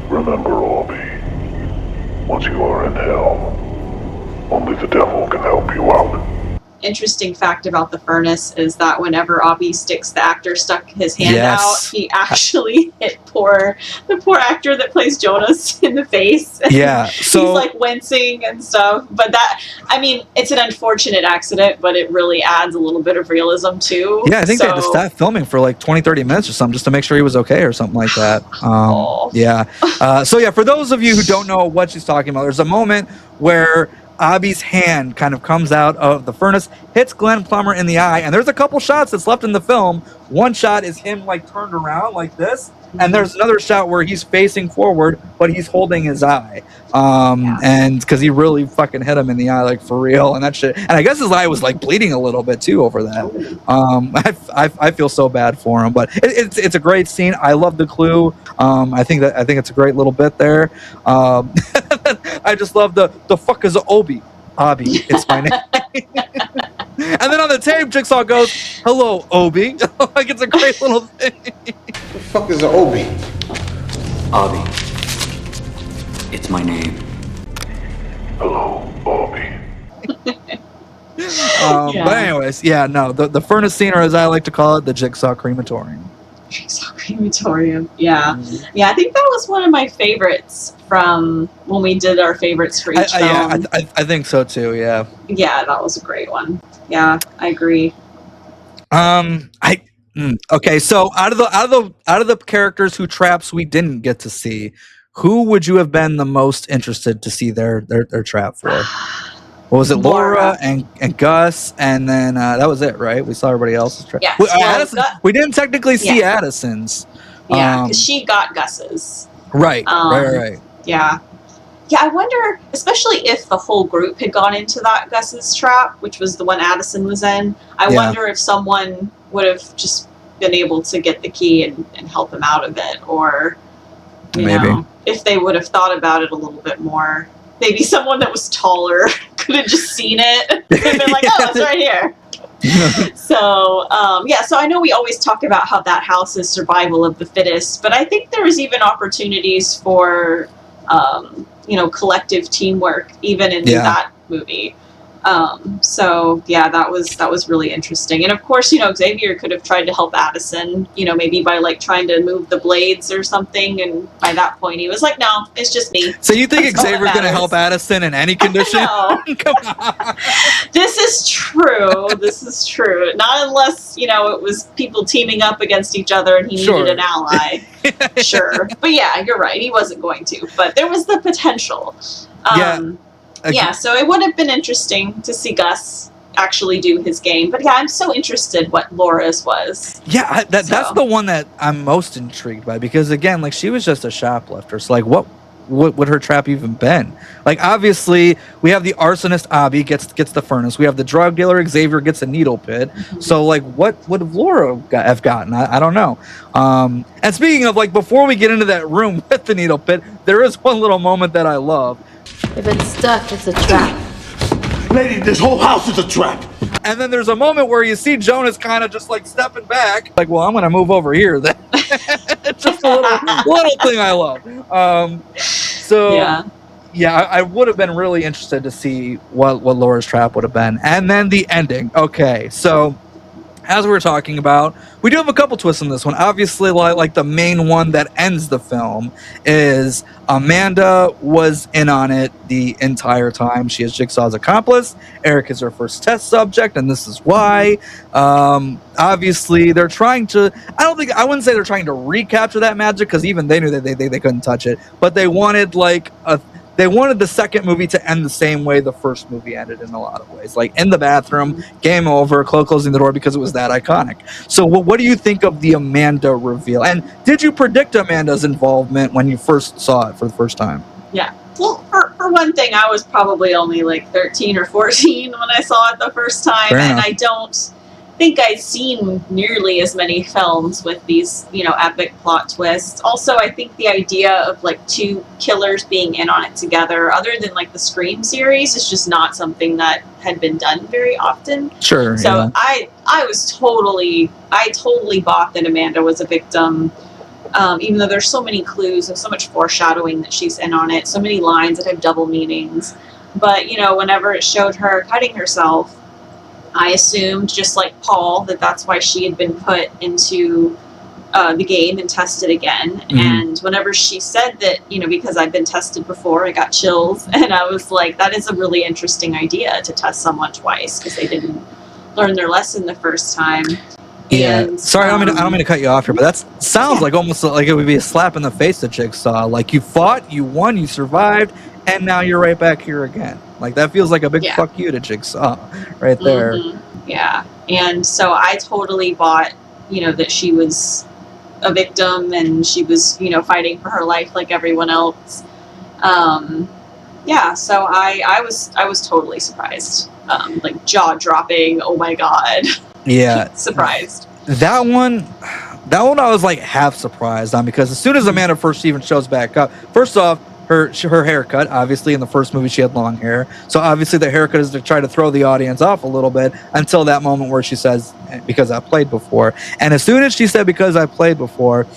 Remember, Obi, once you are in hell, only the devil can help you out. Interesting fact about the furnace is that whenever Obi the actor stuck his hand out, he actually hit the poor actor that plays Jonas in the face. Yeah, so he's like wincing and stuff. But it's an unfortunate accident, but it really adds a little bit of realism too. Yeah, I think they had to stop filming for like 20-30 minutes or something just to make sure he was okay or something like that. Yeah. So yeah, for those of you who don't know what she's talking about, there's a moment where Obi's hand kind of comes out of the furnace, hits Glenn Plummer in the eye, and there's a couple shots that's left in the film. One shot is him like turned around like this, and there's another shot where he's facing forward, but he's holding his eye. And because he really fucking hit him in the eye, like for real, and that shit. And I guess his eye was like bleeding a little bit too over that. I feel so bad for him, but it's a great scene. I love the clue. I think it's a great little bit there. I just love the fuck is Obi, it's my name. And then on the tape, Jigsaw goes, "Hello, Obi." Like it's a great little thing. The fuck is Obi? Obi. It's my name. Hello, Obi. But anyways, yeah, no, the furnace scene, or as I like to call it, the Jigsaw crematorium. Jigsaw crematorium. Yeah. Yeah, I think that was one of my favorites from when we did our favorites for each film. Yeah, I think so too. Yeah. Yeah, that was a great one. Yeah, I agree. Okay, so out of the characters who traps we didn't get to see, who would you have been the most interested to see their trap for? What was it? Laura and Gus, and then that was it, right? We saw everybody else's trap. Yeah, we didn't technically see Addison's. Yeah, because she got Gus's. Right. Right. Yeah. Yeah, I wonder, especially if the whole group had gone into that Gus's trap, which was the one Addison was in, I wonder if someone would have just been able to get the key and help him out of it, or, you know, if they would have thought about it a little bit more. Maybe someone that was taller could have just seen it and been like, oh, it's right here. So I know we always talk about how that house is survival of the fittest, but I think there was even opportunities for, collective teamwork, even in that movie. That was really interesting. And of course, Xavier could have tried to help Addison, maybe by like trying to move the blades or something. And by that point, he was like, no, it's just me. So you think Xavier's going to help Addison in any condition? No. Come on. This is true. Not unless, it was people teaming up against each other and he needed an ally. Sure. But yeah, you're right. He wasn't going to. But there was the potential. So it would have been interesting to see Gus actually do his game. But yeah, I'm so interested what Laura's was. Yeah, that's the one that I'm most intrigued by, because again, like she was just a shoplifter. So like what would her trap even been? Like obviously we have the arsonist Obi gets the furnace. We have the drug dealer Xavier gets a needle pit. Mm-hmm. So like what would Laura have gotten? I don't know. And speaking of, like, before we get into that room with the needle pit, there is one little moment that I love. If it's stuck, it's a trap. Lady, this whole house is a trap. And then there's a moment where you see Jonas kind of just like stepping back, like, well, I'm gonna move over here. It's just a little thing I love. I would have been really interested to see what Laura's trap would have been. And then the ending. Okay, so as we were talking about, we do have a couple twists in this one. Obviously, like the main one that ends the film is Amanda was in on it the entire time. She is Jigsaw's accomplice. Eric is her first test subject, and this is why. Obviously, they're trying to... I wouldn't say they're trying to recapture that magic, because even they knew that they couldn't touch it. But they wanted, like, they wanted the second movie to end the same way the first movie ended in a lot of ways, like in the bathroom, game over, closing the door because it was that iconic. So what do you think of the Amanda reveal? And did you predict Amanda's involvement when you first saw it for the first time? Yeah. Well, for one thing, I was probably only like 13 or 14 when I saw it the first time, Fair and enough. I don't think I'd seen nearly as many films with these, epic plot twists. Also, I think the idea of like two killers being in on it together, other than like the Scream series, is just not something that had been done very often. Sure. So yeah. I totally bought that Amanda was a victim. Even though there's so many clues and so much foreshadowing that she's in on it, so many lines that have double meanings. But, whenever it showed her cutting herself, I assumed, just like Paul, that that's why she had been put into the game and tested again. Mm-hmm. And whenever she said that, because I'd been tested before, I got chills. And I was like, that is a really interesting idea to test someone twice because they didn't learn their lesson the first time. Yeah. And, Sorry, I don't mean to cut you off here, but that sounds like almost like it would be a slap in the face to Jigsaw. Like you fought, you won, you survived, and now you're right back here again. Like that feels like a big fuck you to Jigsaw right there. Mm-hmm. Yeah. And so I totally bought, that she was a victim and she was, fighting for her life like everyone else. Yeah, so I was totally surprised. Like jaw dropping, oh my god. Yeah. Surprised. That one I was like half surprised on, because as soon as Amanda first even shows back up, first off, her haircut, obviously in the first movie she had long hair, so obviously the haircut is to try to throw the audience off a little bit until that moment where she says, because I played before. And as soon as she said, because I played before,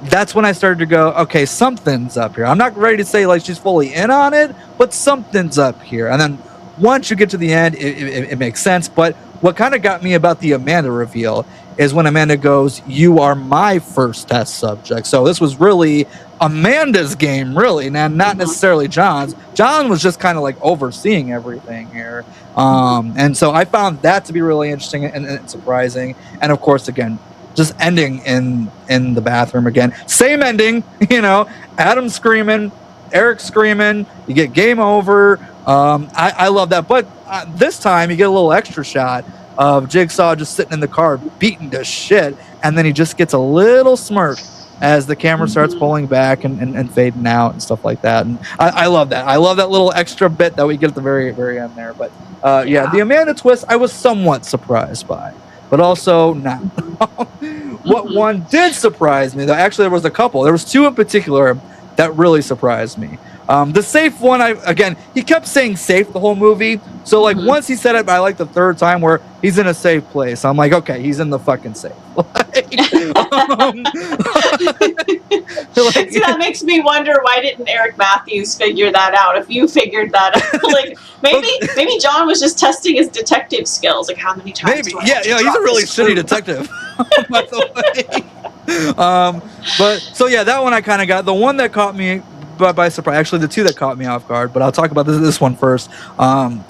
that's when I started to go, okay, something's up here. I'm not ready to say like she's fully in on it, but something's up here. And then once you get to the end, it makes sense. But what kind of got me about the Amanda reveal is when Amanda goes, "You are my first test subject." So this was really Amanda's game, really, not necessarily John's. John was just kind of like overseeing everything here. And so I found that to be really interesting and surprising. And of course, again, just ending in the bathroom again. Same ending, Adam screaming, Eric screaming, you get game over. I love that. But this time you get a little extra shot of Jigsaw just sitting in the car beaten to shit, and then he just gets a little smirk as the camera starts pulling back and fading out and stuff like that. And I love that. I love that little extra bit that we get at the very, very end there. But yeah, the Amanda twist I was somewhat surprised by, but also not. What one did surprise me, though, actually there was a couple. There was two in particular that really surprised me. The safe one, he kept saying safe the whole movie. So like once he said it, I like the third time where he's in a safe place. I'm like, okay, he's in the fucking safe. See, that makes me wonder, why didn't Eric Matthews figure that out? If you figured that out, like maybe John was just testing his detective skills. Like, how many times? Maybe, yeah, he's a really shitty detective. By the way. But so yeah, that one I kind of got. The one that caught me by surprise, actually the two that caught me off guard, but I'll talk about this one first,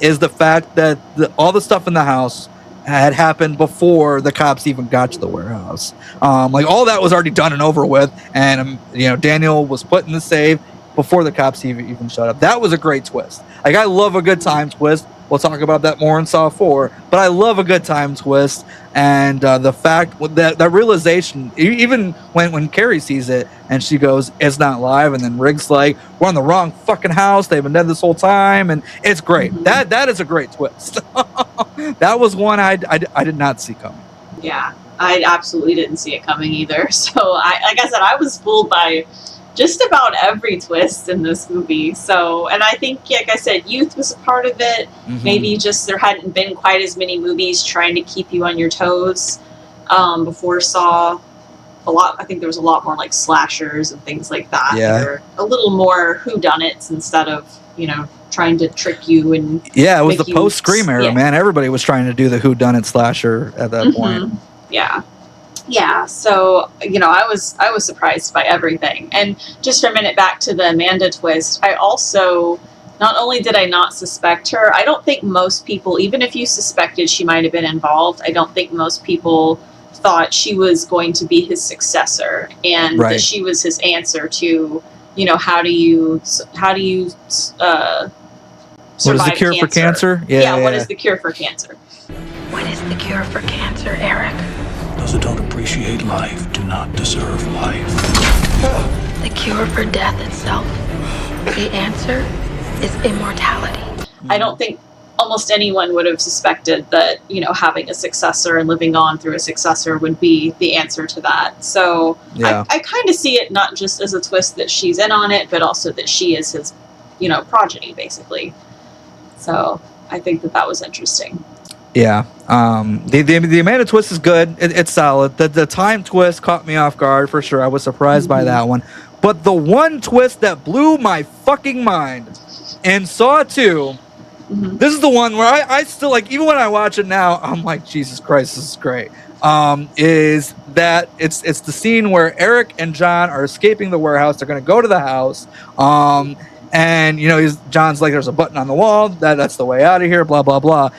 is the fact that all the stuff in the house had happened before the cops even got to the warehouse. Like all that was already done and over with, and Daniel was put in the safe before the cops even showed up. That was a great twist. Like I love a good time twist. We'll talk about that more in Saw 4, but I love a good time twist. And the fact that realization, even when Carrie sees it and she goes, "It's not live," and then Riggs like, "We're in the wrong fucking house. They've been dead this whole time," and it's great. That is a great twist. That was one I did not see coming. Yeah, I absolutely didn't see it coming either. So like I said, I was fooled by just about every twist in this movie. So, and I think, like I said, youth was a part of it. Maybe just there hadn't been quite as many movies trying to keep you on your toes before Saw. I think there was a lot more like slashers and things like that. Yeah. That were a little more whodunits instead of, trying to trick you and yeah, it was the post Scream era, man. Everybody was trying to do the whodunit slasher at that point. Yeah, so I was surprised by everything. And just for a minute, back to the Amanda twist, I also, not only did I not suspect her, I don't think most people, even if you suspected she might have been involved, I don't think most people thought she was going to be his successor and that she was his answer to you know, how do you What is the cure for cancer? What is the cure for cancer? What is the cure for cancer, Eric? Those who don't appreciate life do not deserve life. The cure for death itself. The answer is immortality. I don't think almost anyone would have suspected that, you know, having a successor and living on through a successor would be the answer to that. So I kind of see it not just as a twist that she's in on it, but also that she is his, you know, progeny, basically. So I think that was interesting. Yeah. The Amanda twist is good. It's solid. The time twist caught me off guard for sure. I was surprised by that one. But the one twist that blew my fucking mind in Saw 2, this is the one where I still, like, even when I watch it now, I'm like, Jesus Christ, this is great. Is that it's the scene where Eric and John are escaping the warehouse. They're going to go to the house. And, you know, John's like, there's a button on the wall. That's the way out of here, blah, blah, blah.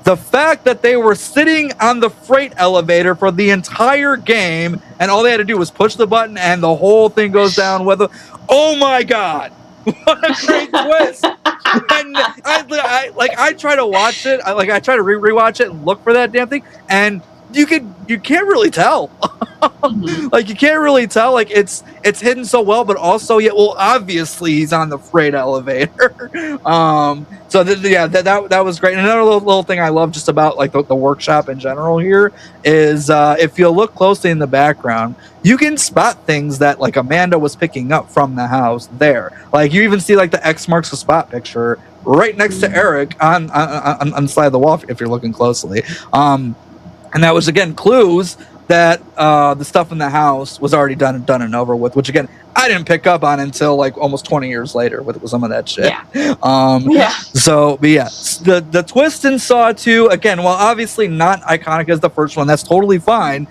The fact that they were sitting on the freight elevator for the entire game and all they had to do was push the button and the whole thing goes down with a... Oh, my God. What a great twist. And I try to watch it. I try to rewatch it and look for that damn thing. And you can't really tell. Like, you can't really tell. Like, it's hidden so well, but also, obviously he's on the freight elevator. So that was great. And another little thing I love just about, like, the workshop in general here is if you look closely in the background, you can spot things that, like, Amanda was picking up from the house there. Like, you even see, like, the X marks the spot picture right next to Eric on the side of the wall if you're looking closely. And that was, again, clues that the stuff in the house was already done and over with, which, again, I didn't pick up on until, like, almost 20 years later with some of that shit. So, but yeah, the twist in Saw 2, again, while obviously not iconic as the first one, that's totally fine.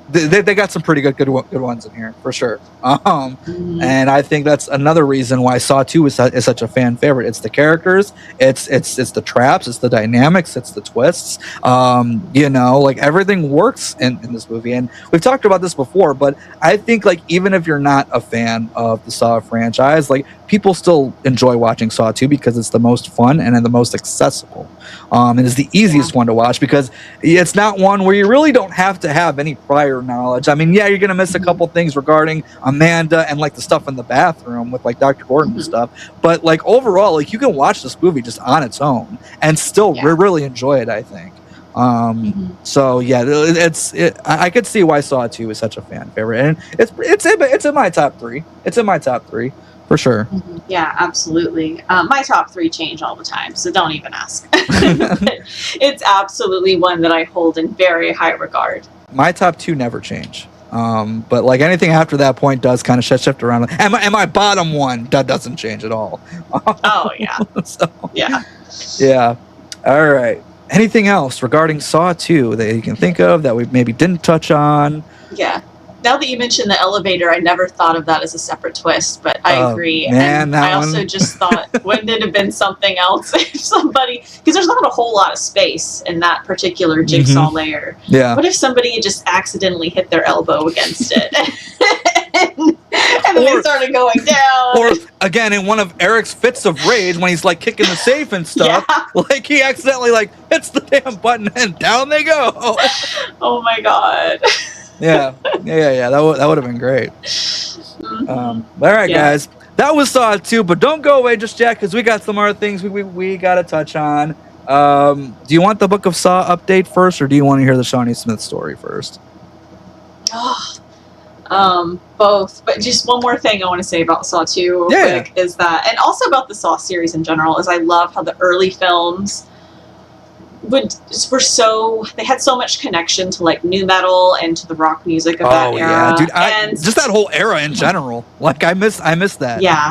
They got some pretty good ones in here, for sure. And I think that's another reason why Saw 2 is such a fan favorite. It's the characters, it's the traps, it's the dynamics, it's the twists. You know, like, everything works in this movie. And we've talked about this before, but I think, like, even if you're not a fan of the Saw franchise, like, people still enjoy watching Saw 2 because it's the most fun and the most accessible. And it's the easiest one to watch because it's not one where you really don't have to have any prior knowledge. I mean, yeah, you're going to miss a couple things regarding Amanda and, like, the stuff in the bathroom with, like, Dr. Gordon and stuff. But, like, overall, like, you can watch this movie just on its own and still really enjoy it, I think. So yeah, I could see why Saw 2 is such a fan favorite, and it's in my top 3. It's in my top 3 for sure. Yeah, absolutely. My top 3 change all the time, so don't even ask. It's absolutely one that I hold in very high regard. My top 2 never change. But, like, anything after that point does kind of shift around. And my bottom 1 that doesn't change at all. Oh yeah. So, yeah. All right. Anything else regarding Saw 2 that you can think of that we maybe didn't touch on? Yeah. Now that you mentioned the elevator, I never thought of that as a separate twist, but I agree. Man, and I also just thought, wouldn't it have been something else if somebody, because there's not a whole lot of space in that particular Jigsaw layer. Yeah. What if somebody had just accidentally hit their elbow against it? And then they started going down. Or, again, in one of Eric's fits of rage when he's, like, kicking the safe and stuff, like, he accidentally, like, hits the damn button and down they go. Oh my God. Yeah. That would have been great. All right, guys. That was Saw 2, but don't go away just yet because we got some other things we got to touch on. Do you want the Book of Saw update first, or do you want to hear the Shawnee Smith story first? Both. But just one more thing I want to say about Saw 2 real quick is that, and also about the Saw series in general, is I love how the early films they had so much connection to, like, nu metal and to the rock music of that era. Dude, just that whole era in general. Like, I miss that. Yeah.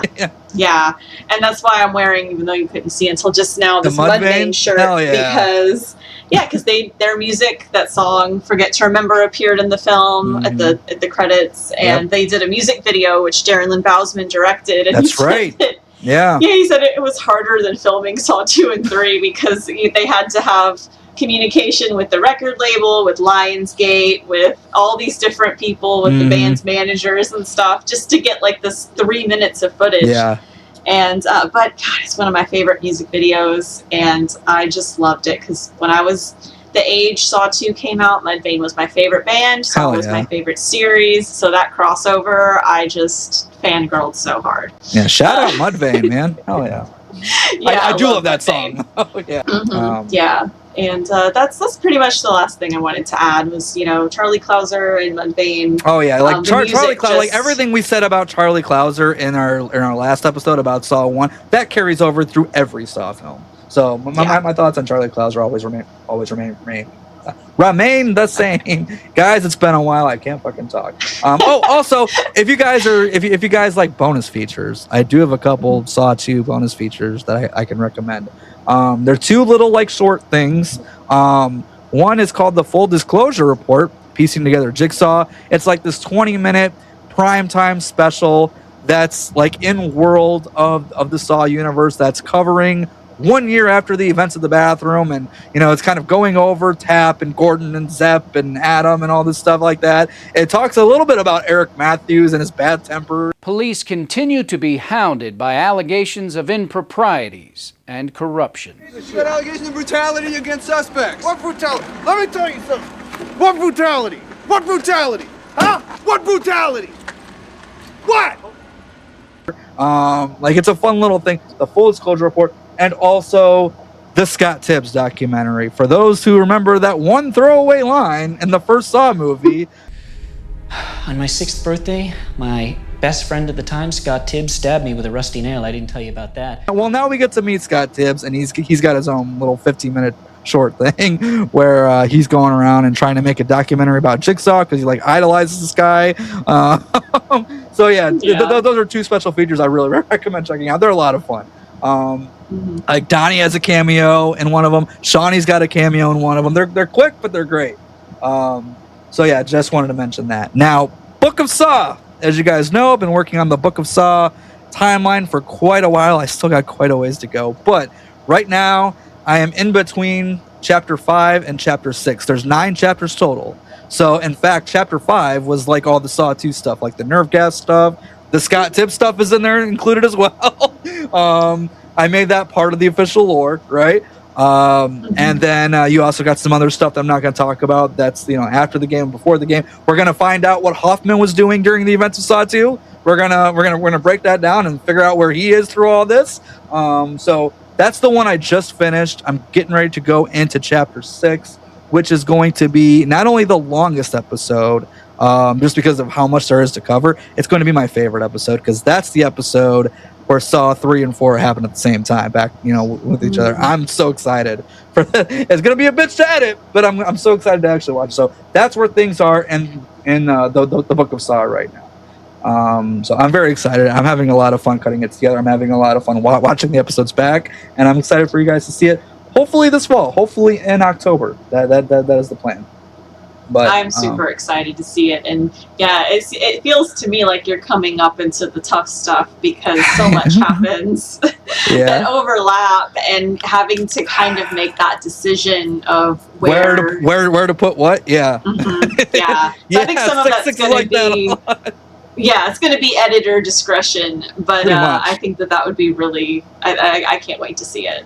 And that's why I'm wearing, even though you couldn't see until just now, this Mudvayne shirt. Because their music, that song "Forget to Remember," appeared in the film at the credits, and they did a music video which Darren Lynn Bousman directed. And that's right. He said it was harder than filming Saw 2 and 3 because they had to have communication with the record label, with Lionsgate, with all these different people, with the band's managers and stuff, just to get like this 3 minutes of footage. Yeah. And but God, it's one of my favorite music videos, and I just loved it because when I was the age Saw 2 came out, Mudvayne was my favorite band, Saw was my favorite series, so that crossover, I just fangirled so hard. Yeah, shout out Mudvayne, man. Hell yeah. Yeah, I do love that song. Oh yeah. Yeah. And that's pretty much the last thing I wanted to add was, you know, Charlie Clouser and Mudvayne. Oh yeah, like Charlie Clouser, like just... everything we said about Charlie Clouser in our last episode about Saw 1, that carries over through every Saw film. So my thoughts on Charlie Clouser always remain the same. Guys, it's been a while. I can't fucking talk. Also, if you guys like bonus features, I do have a couple Saw 2 bonus features that I can recommend. They're 2 little like short things. One is called the Full Disclosure Report, piecing together Jigsaw. It's like this 20-minute primetime special that's like in world of the Saw universe that's covering 1 year after the events of the bathroom, and you know it's kind of going over Tap and Gordon and Zepp and Adam and all this stuff like that. It talks a little bit about Eric Matthews and his bad temper. Police continue to be hounded by allegations of improprieties and corruption. You got allegations of brutality against suspects. What brutality? Let me tell you something. What brutality? What brutality? Huh? What brutality? What? Like it's a fun little thing. The Full Disclosure Report. And also the Scott Tibbs documentary. For those who remember that one throwaway line in the first Saw movie. On my 6th birthday, my best friend at the time, Scott Tibbs, stabbed me with a rusty nail. I didn't tell you about that. Well, now we get to meet Scott Tibbs, and he's got his own little 15-minute short thing where he's going around and trying to make a documentary about Jigsaw because he like idolizes this guy. So yeah. Those are 2 special features I really recommend checking out. They're a lot of fun. Like Donnie has a cameo in one of them. Shawnee's got a cameo in one of them. They're quick, but they're great. So yeah, just wanted to mention that. Now, Book of Saw. As you guys know, I've been working on the Book of Saw timeline for quite a while. I still got quite a ways to go. But right now, I am in between Chapter 5 and Chapter 6. There's 9 chapters total. So, in fact, Chapter 5 was like all the Saw 2 stuff, like the nerve gas stuff. The Scott Tibbs stuff is in there included as well. I made that part of the official lore, right? And then you also got some other stuff that I'm not going to talk about. That's after the game, before the game. We're going to find out what Hoffman was doing during the events of Saw 2. We're gonna break that down and figure out where he is through all this. So that's the one I just finished. I'm getting ready to go into Chapter 6, which is going to be not only the longest episode. Just because of how much there is to cover, it's going to be my favorite episode because that's the episode where Saw 3 and 4 happened at the same time, back with each other. I'm so excited for that. It's going to be a bitch to edit, but I'm so excited to actually watch. So that's where things are in the Book of Saw right now. So I'm very excited. I'm having a lot of fun cutting it together. I'm having a lot of fun watching the episodes back, and I'm excited for you guys to see it. Hopefully this fall. Hopefully in October. That is the plan. But I'm super excited to see it, and yeah, it feels to me like you're coming up into the tough stuff because so much happens and overlap, and having to kind of make that decision of where to put what. Yeah. Mm-hmm. Yeah. So I think some of that's going to be. Yeah, it's going to be editor discretion, but I think that would be really. I can't wait to see it.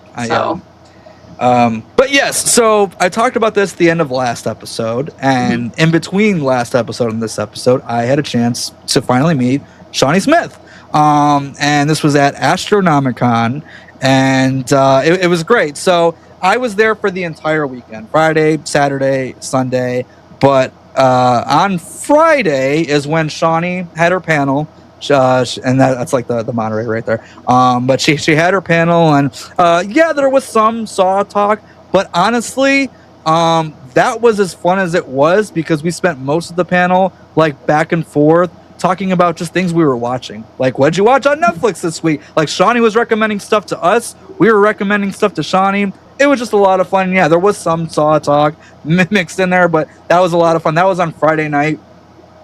But yes, so I talked about this at the end of last episode, and in between last episode and this episode, I had a chance to finally meet Shawnee Smith. And this was at Astronomicon, and it was great. So I was there for the entire weekend, Friday, Saturday, Sunday, but on Friday is when Shawnee had her panel. And that's like the moderator right there. But she had her panel, and there was some Saw talk, but honestly, that was as fun as it was because we spent most of the panel like back and forth talking about just things we were watching. Like, what'd you watch on Netflix this week? Like, Shawnee was recommending stuff to us. We were recommending stuff to Shawnee. It was just a lot of fun. Yeah, there was some Saw talk mixed in there, but that was a lot of fun. That was on Friday night.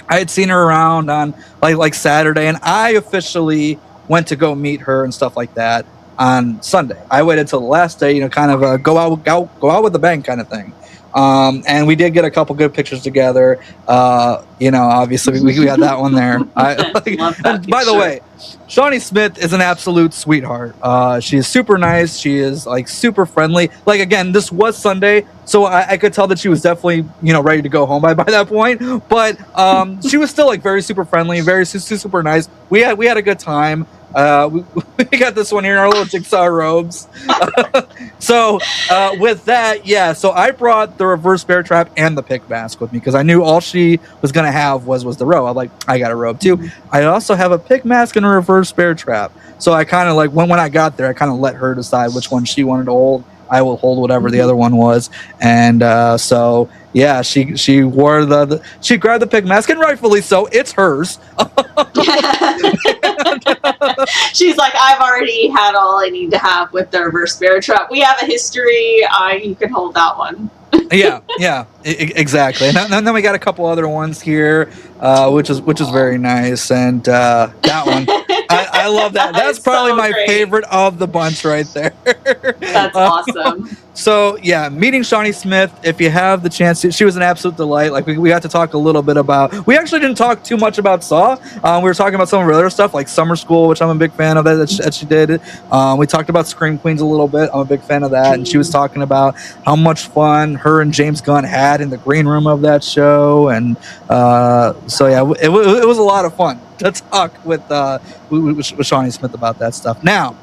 I had seen her around on like Saturday, and I officially went to go meet her and stuff like that on Sunday. I waited till the last day, kind of go out with the bang kind of thing. And we did get a couple good pictures together. Obviously we got that one there. And by the way, Shawnee Smith is an absolute sweetheart. She is super nice. She is like super friendly. Like, again, this was Sunday, so I could tell that she was definitely, ready to go home by that point. But she was still like very super friendly, very super nice. We had a good time. We got this one here in our little Jigsaw robes. So with that, yeah. So I brought the reverse bear trap and the pick mask with me because I knew all she was gonna have was the robe. I'm like, I got a robe too. I also have a pick mask and a reverse bear trap. So I kind of like when I got there, I kind of let her decide which one she wanted to hold. I will hold whatever the other one was, and so yeah, she wore she grabbed the pig mask, and rightfully so, it's hers. She's like, I've already had all I need to have with the reverse bear trap. We have a history. You can hold that one. yeah, exactly. And then we got a couple other ones here, which is very nice, and that one. I love that. That's probably my favorite of the bunch right there. That's awesome. So yeah, meeting Shawnee Smith, if you have the chance, she was an absolute delight. Like we got to talk a little bit about. We actually didn't talk too much about Saw. We were talking about some of her other stuff, like Summer School, which I'm a big fan of that she did. We talked about Scream Queens a little bit. I'm a big fan of that, and she was talking about how much fun her and James Gunn had in the green room of that show, and so yeah, it was a lot of fun to talk with Shawnee Smith about that stuff. Now,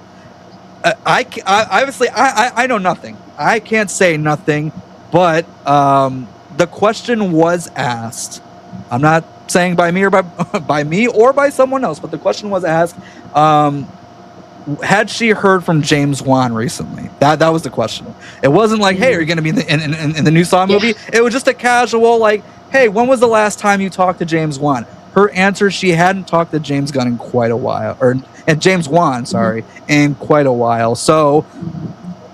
I obviously I know nothing. I can't say nothing, but the question was asked. I'm not saying by me or by me or by someone else, but the question was asked. Had she heard from James Wan recently? That was the question. It wasn't like, hey, are you going to be in the new Saw movie? It was just a casual like, hey, when was the last time you talked to James Wan? Her answer, she hadn't talked to James Gunn in quite a while, and James Wan, sorry, in quite a while. So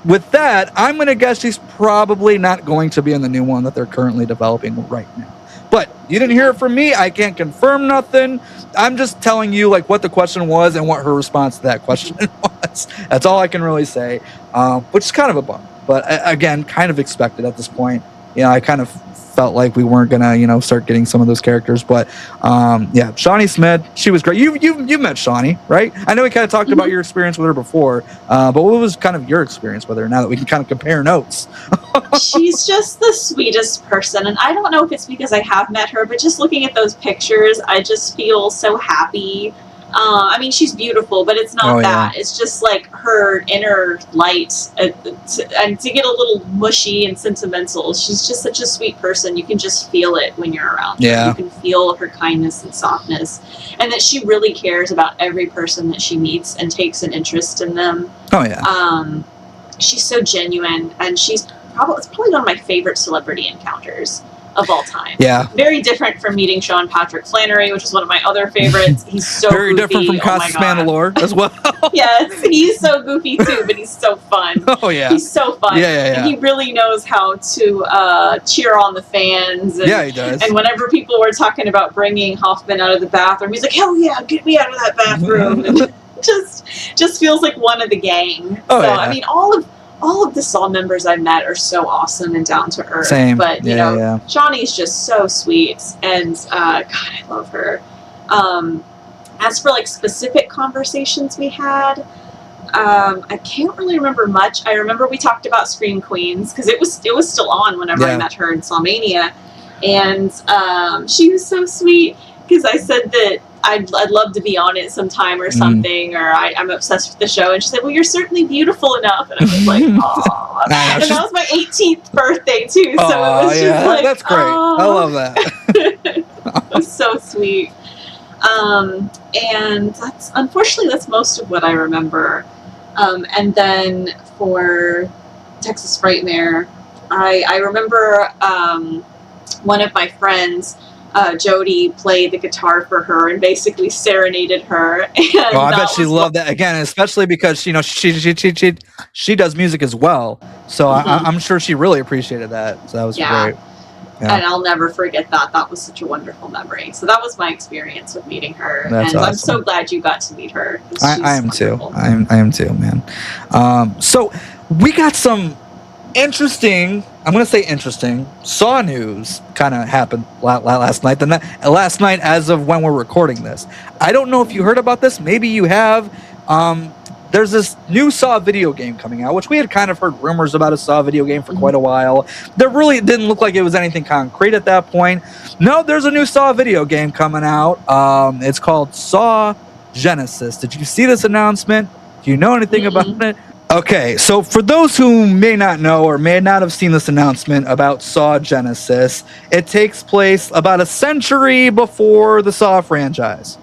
with that, I'm going to guess she's probably not going to be in the new one that they're currently developing right now. But you didn't hear it from me. I can't confirm nothing. I'm just telling you like what the question was and what her response to that question was. That's all I can really say, which is kind of a bummer. But again, kind of expected at this point. I kind of felt like we weren't gonna, start getting some of those characters. But yeah, Shawnee Smith, she was great. You met Shawnee, right? I know we kind of talked about your experience with her before, but what was kind of your experience with her now that we can kind of compare notes? She's just the sweetest person, and I don't know if it's because I have met her, but just looking at those pictures, I just feel so happy. I mean, she's beautiful, but it's not that. It's just like her inner light, and to get a little mushy and sentimental, she's just such a sweet person. You can just feel it when you're around her. You can feel her kindness and softness, and that she really cares about every person that she meets and takes an interest in them. She's so genuine, and it's probably one of my favorite celebrity encounters of all time. Yeah. Very different from meeting Sean Patrick Flannery, which is one of my other favorites. He's so very goofy. Different from Costas Mandalore as well. Yes, he's so goofy too, but he's so fun. Oh yeah. He's so fun. Yeah. And he really knows how to cheer on the fans. And, yeah, he does. And whenever people were talking about bringing Hoffman out of the bathroom, he's like, hell yeah, get me out of that bathroom. And just feels like one of the gang. I mean, all of the Saw members I met are so awesome and down to earth. Same. But you know, Shawnee's just so sweet, and God, I love her. As for like specific conversations we had, I can't really remember much. I remember we talked about Scream Queens because it was still on whenever I met her in Sawmania, and she was so sweet because I said that I'd love to be on it sometime or something, or I'm obsessed with the show. And she said, well, you're certainly beautiful enough. And I was like, oh. And that was my 18th birthday, too. So it was just like, that's great. Aww. I love that. It was so sweet. And that's most of what I remember. And then for Texas Frightmare, I remember one of my friends, Jody, played the guitar for her and basically serenaded her. And I bet she loved that again, especially because she does music as well. So I'm sure she really appreciated that. So that was great. Yeah. And I'll never forget that. That was such a wonderful memory. So that was my experience with meeting her. That's and I'm awesome. so glad you got to meet her. I am too. I am too, man. So we got some interesting, I'm going to say interesting, Saw news kind of happened last night. Last night as of when we're recording this. I don't know if you heard about this. Maybe you have. There's this new Saw video game coming out, which we had kind of heard rumors about a Saw video game for quite a while. There really didn't look like it was anything concrete at that point. No, there's a new Saw video game coming out. It's called Saw Genesis. Did you see this announcement? Do you know anything about it? Okay, so for those who may not know or may not have seen this announcement about Saw Genesis, it takes place about a century before the Saw franchise.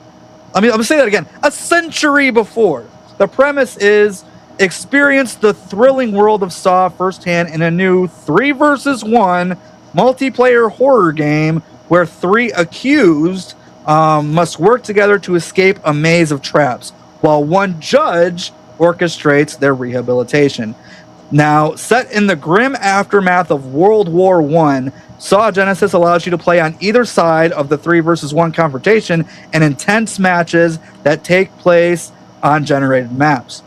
I'm going to say that again. A century before. The premise is experience the thrilling world of Saw firsthand in a new 3 versus 1 multiplayer horror game where 3 accused must work together to escape a maze of traps, while 1 judge orchestrates their rehabilitation. Now, set in the grim aftermath of World War I, Saw Genesis allows you to play on either side of the 3 versus 1 confrontation in intense matches that take place on generated maps.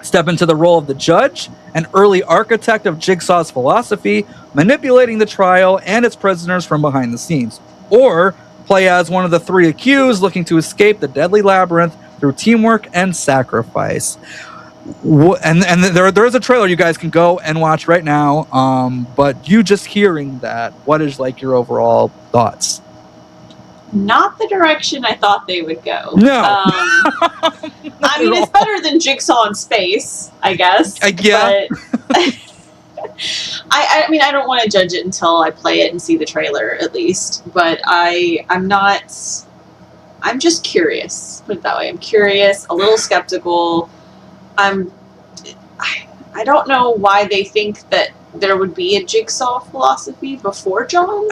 Step into the role of the judge, an early architect of Jigsaw's philosophy, manipulating the trial and its prisoners from behind the scenes. Or play as one of the 3 accused looking to escape the deadly labyrinth through teamwork and sacrifice. And there is a trailer you guys can go and watch right now. But you just hearing that, what is like your overall thoughts? Not the direction I thought they would go. No. I mean, it's better than Jigsaw in space, I guess. Yeah. But I mean, I don't want to judge it until I play it and see the trailer, at least. But I'm just curious. Put it that way. I'm curious, a little skeptical. I don't know why they think that there would be a Jigsaw philosophy before John.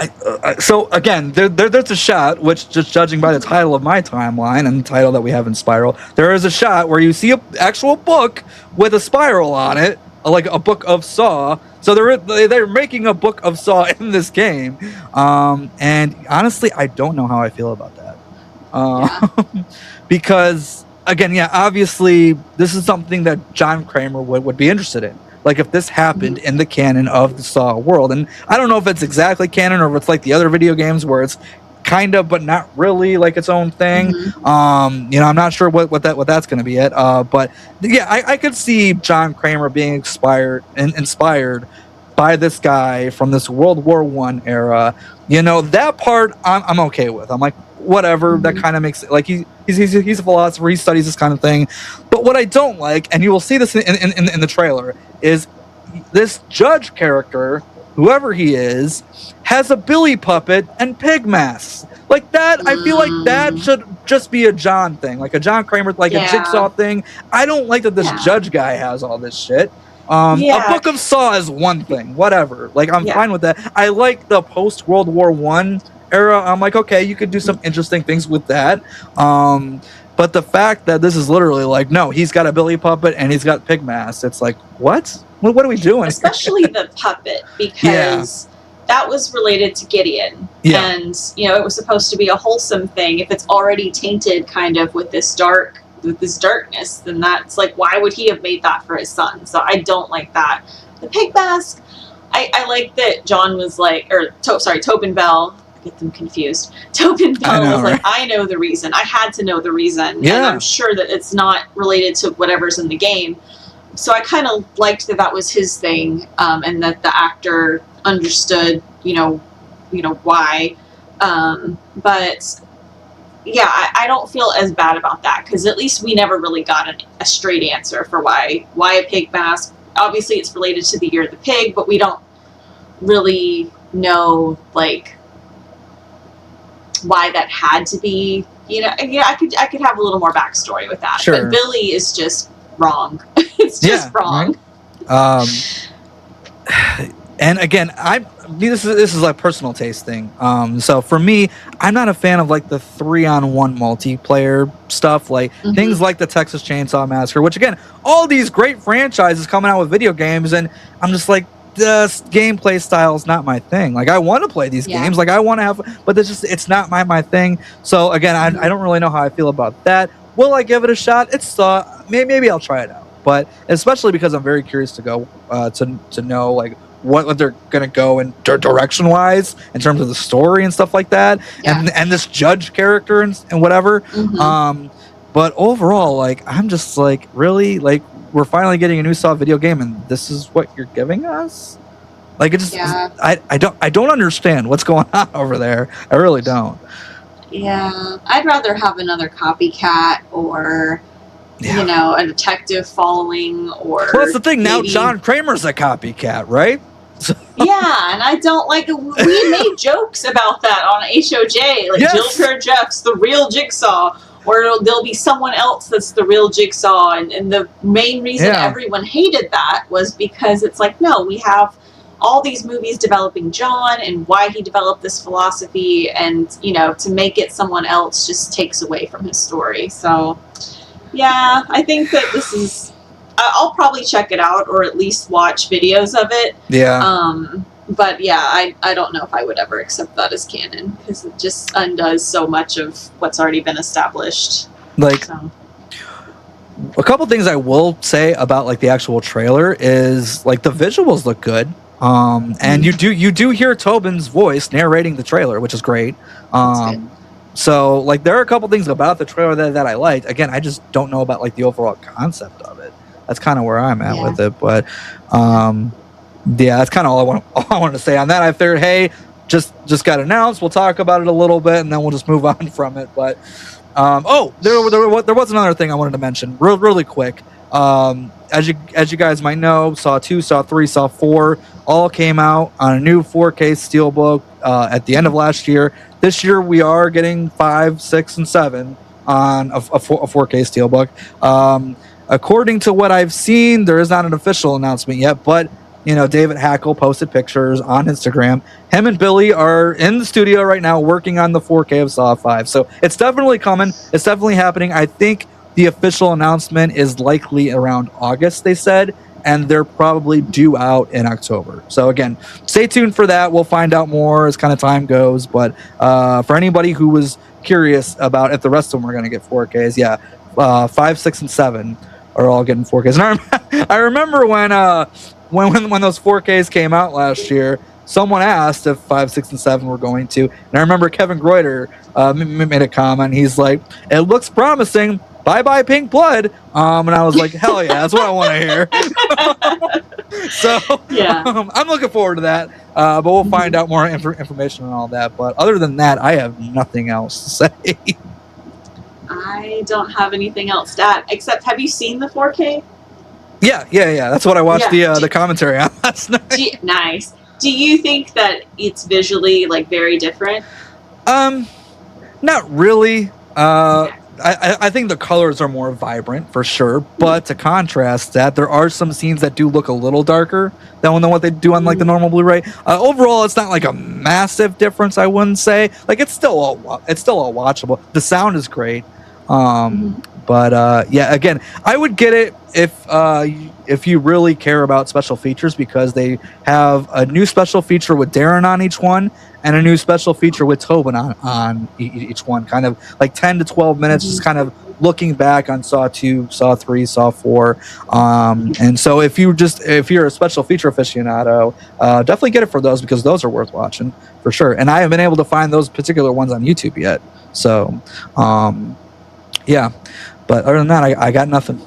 So again, there's a shot, which just judging by the title of my timeline and the title that we have in Spiral, there is a shot where you see an actual book with a spiral on it, like a book of Saw. So they're making a book of Saw in this game, and honestly, I don't know how I feel about that, because again, obviously, this is something that John Kramer would be interested in. Like if this happened in the canon of the Saw world, and I don't know if it's exactly canon or if it's like the other video games where it's kind of but not really like its own thing. I'm not sure what that's going to be yet. But yeah, I could see John Kramer being inspired by this guy from this World War I era. That part I'm okay with. I'm like, whatever. That kind of makes it like he's a philosopher. He studies this kind of thing. But what I don't like, and you will see this in the trailer, is this judge character, whoever he is, has a billy puppet and pig masks. Like that, I feel like that should just be a John thing, like a John Kramer, like a Jigsaw thing. I don't like that this judge guy has all this shit. A book of Saw is one thing, whatever. Like I'm fine with that. I like the post World War I era. I'm like, okay, you could do some interesting things with that. But the fact that this is literally like, no, he's got a billy puppet and he's got pig masks. It's like, what? What are we doing? Especially the puppet, because that was related to Gideon. Yeah. And, it was supposed to be a wholesome thing. If it's already tainted kind of with this darkness, then that's like, why would he have made that for his son? So I don't like that. The pig mask, I like that John was like, Tobin Bell. Get them confused. Tobin Bell was like, I know the reason. I had to know the reason. Yeah. And I'm sure that it's not related to whatever's in the game. So I kind of liked that was his thing, and that the actor understood, why. But yeah, I don't feel as bad about that, because at least we never really got a straight answer for why a pig mask. Obviously, it's related to the year of the pig, but we don't really know, like, why that had to be. I could have a little more backstory with that. Sure. But Billy is just wrong. It's just wrong. Right? And again, this is like personal taste thing. So for me, I'm not a fan of like the 3-on-1 multiplayer stuff, like things like the Texas Chainsaw Massacre, which again, all these great franchises coming out with video games, and I'm just like, the gameplay style is not my thing. Like, I want to play these games. Like, I want to have, but it's not my thing. So again, I don't really know how I feel about that. Will I give it a shot? It's maybe I'll try it out. But especially because I'm very curious to go to know like what they're gonna go in direction wise in terms of the story and stuff like that, and this judge character and whatever. But overall, like, I'm just like, really, like, we're finally getting a new Saw video game, and this is what you're giving us. Like, it just I don't understand what's going on over there. I really don't. Yeah, I'd rather have another copycat or. You know, a detective following, or well, that's the thing. Now John Kramer's a copycat, right? So. Yeah, and I don't like. We made jokes about that on HOJ, like Jill Kerr Jeff's the real Jigsaw, or there'll be someone else that's the real Jigsaw, and the main reason everyone hated that was because it's like, no, we have all these movies developing John and why he developed this philosophy, and you know, to make it someone else just takes away from his story. So. Yeah, I think that this is. I'll probably check it out or at least watch videos of it. Yeah. But yeah, I don't know if I would ever accept that as canon because it just undoes so much of what's already been established. Like, a couple things I will say about like the actual trailer is like the visuals look good. And you do hear Tobin's voice narrating the trailer, which is great. So, like, there are a couple things about the trailer that I liked. Again, I just don't know about, like, the overall concept of it. That's kind of where I'm at with it. But, that's kind of all I wanted to say on that. I figured, hey, just got announced. We'll talk about it a little bit, and then we'll just move on from it. But, there was another thing I wanted to mention really quick. As you guys might know, Saw 2, Saw 3, Saw 4 all came out on a new 4K Steelbook at the end of last year. This year we are getting 5, 6, and 7 on a 4K Steelbook. According to what I've seen, there is not an official announcement yet, but you know, David Hackle posted pictures on Instagram. Him and Billy are in the studio right now working on the 4K of Saw 5. So it's definitely coming. It's definitely happening. I think the official announcement is likely around August, they said, and they're probably due out in October. So again, stay tuned for that. We'll find out more as kind of time goes. But for anybody who was curious about if the rest of them are going to get 4Ks, 5, 6, and 7 are all getting 4Ks. And I remember when those 4Ks came out last year, someone asked if 5, 6, and 7 were going to. And I remember Kevin Greuter made a comment. He's like, "It looks promising. Bye-bye Pink Blood." And I was like, hell yeah, that's what I want to hear. So I'm looking forward to that. But we'll find out more information on all that. But other than that, I have nothing else to say. I don't have anything else to add, except have you seen the 4K? Yeah. That's what I watched the commentary on last night. Nice. Do you think that it's visually like very different? Not really. I think the colors are more vibrant for sure, but to contrast that, there are some scenes that do look a little darker than what they do on like the normal Blu-ray. Overall, it's not like a massive difference, I wouldn't say. Like it's still all watchable. The sound is great. But again, I would get it if you really care about special features, because they have a new special feature with Darren on each one and a new special feature with Tobin on each one, kind of like 10 to 12 minutes, just kind of looking back on Saw 2, Saw 3, Saw 4. And so if you're a special feature aficionado, definitely get it for those, because those are worth watching for sure. And I haven't been able to find those particular ones on YouTube yet. So, but other than that, I got nothing.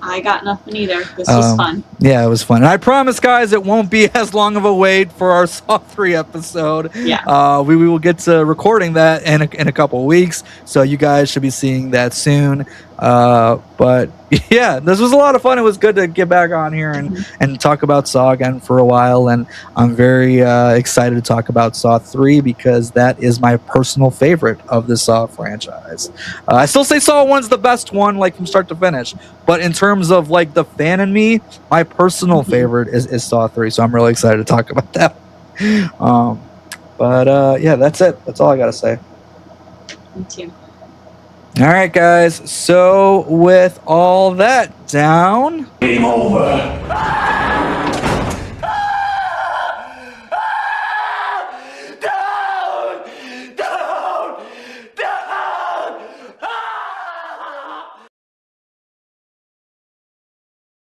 I got nothing either. This was fun. Yeah, it was fun. And I promise, guys, it won't be as long of a wait for our Saw 3 episode. Yeah. We will get to recording that in a couple of weeks, so you guys should be seeing that soon. But yeah, this was a lot of fun. It was good to get back on here and talk about Saw again for a while. And I'm very excited to talk about Saw 3, because that is my personal favorite of the Saw franchise. I still say Saw 1's the best one, like from start to finish. But in terms of like the fan in me, my personal favorite is Saw 3. So I'm really excited to talk about that. That's it. That's all I got to say. Me too. All right, guys. So with all that down, Game over.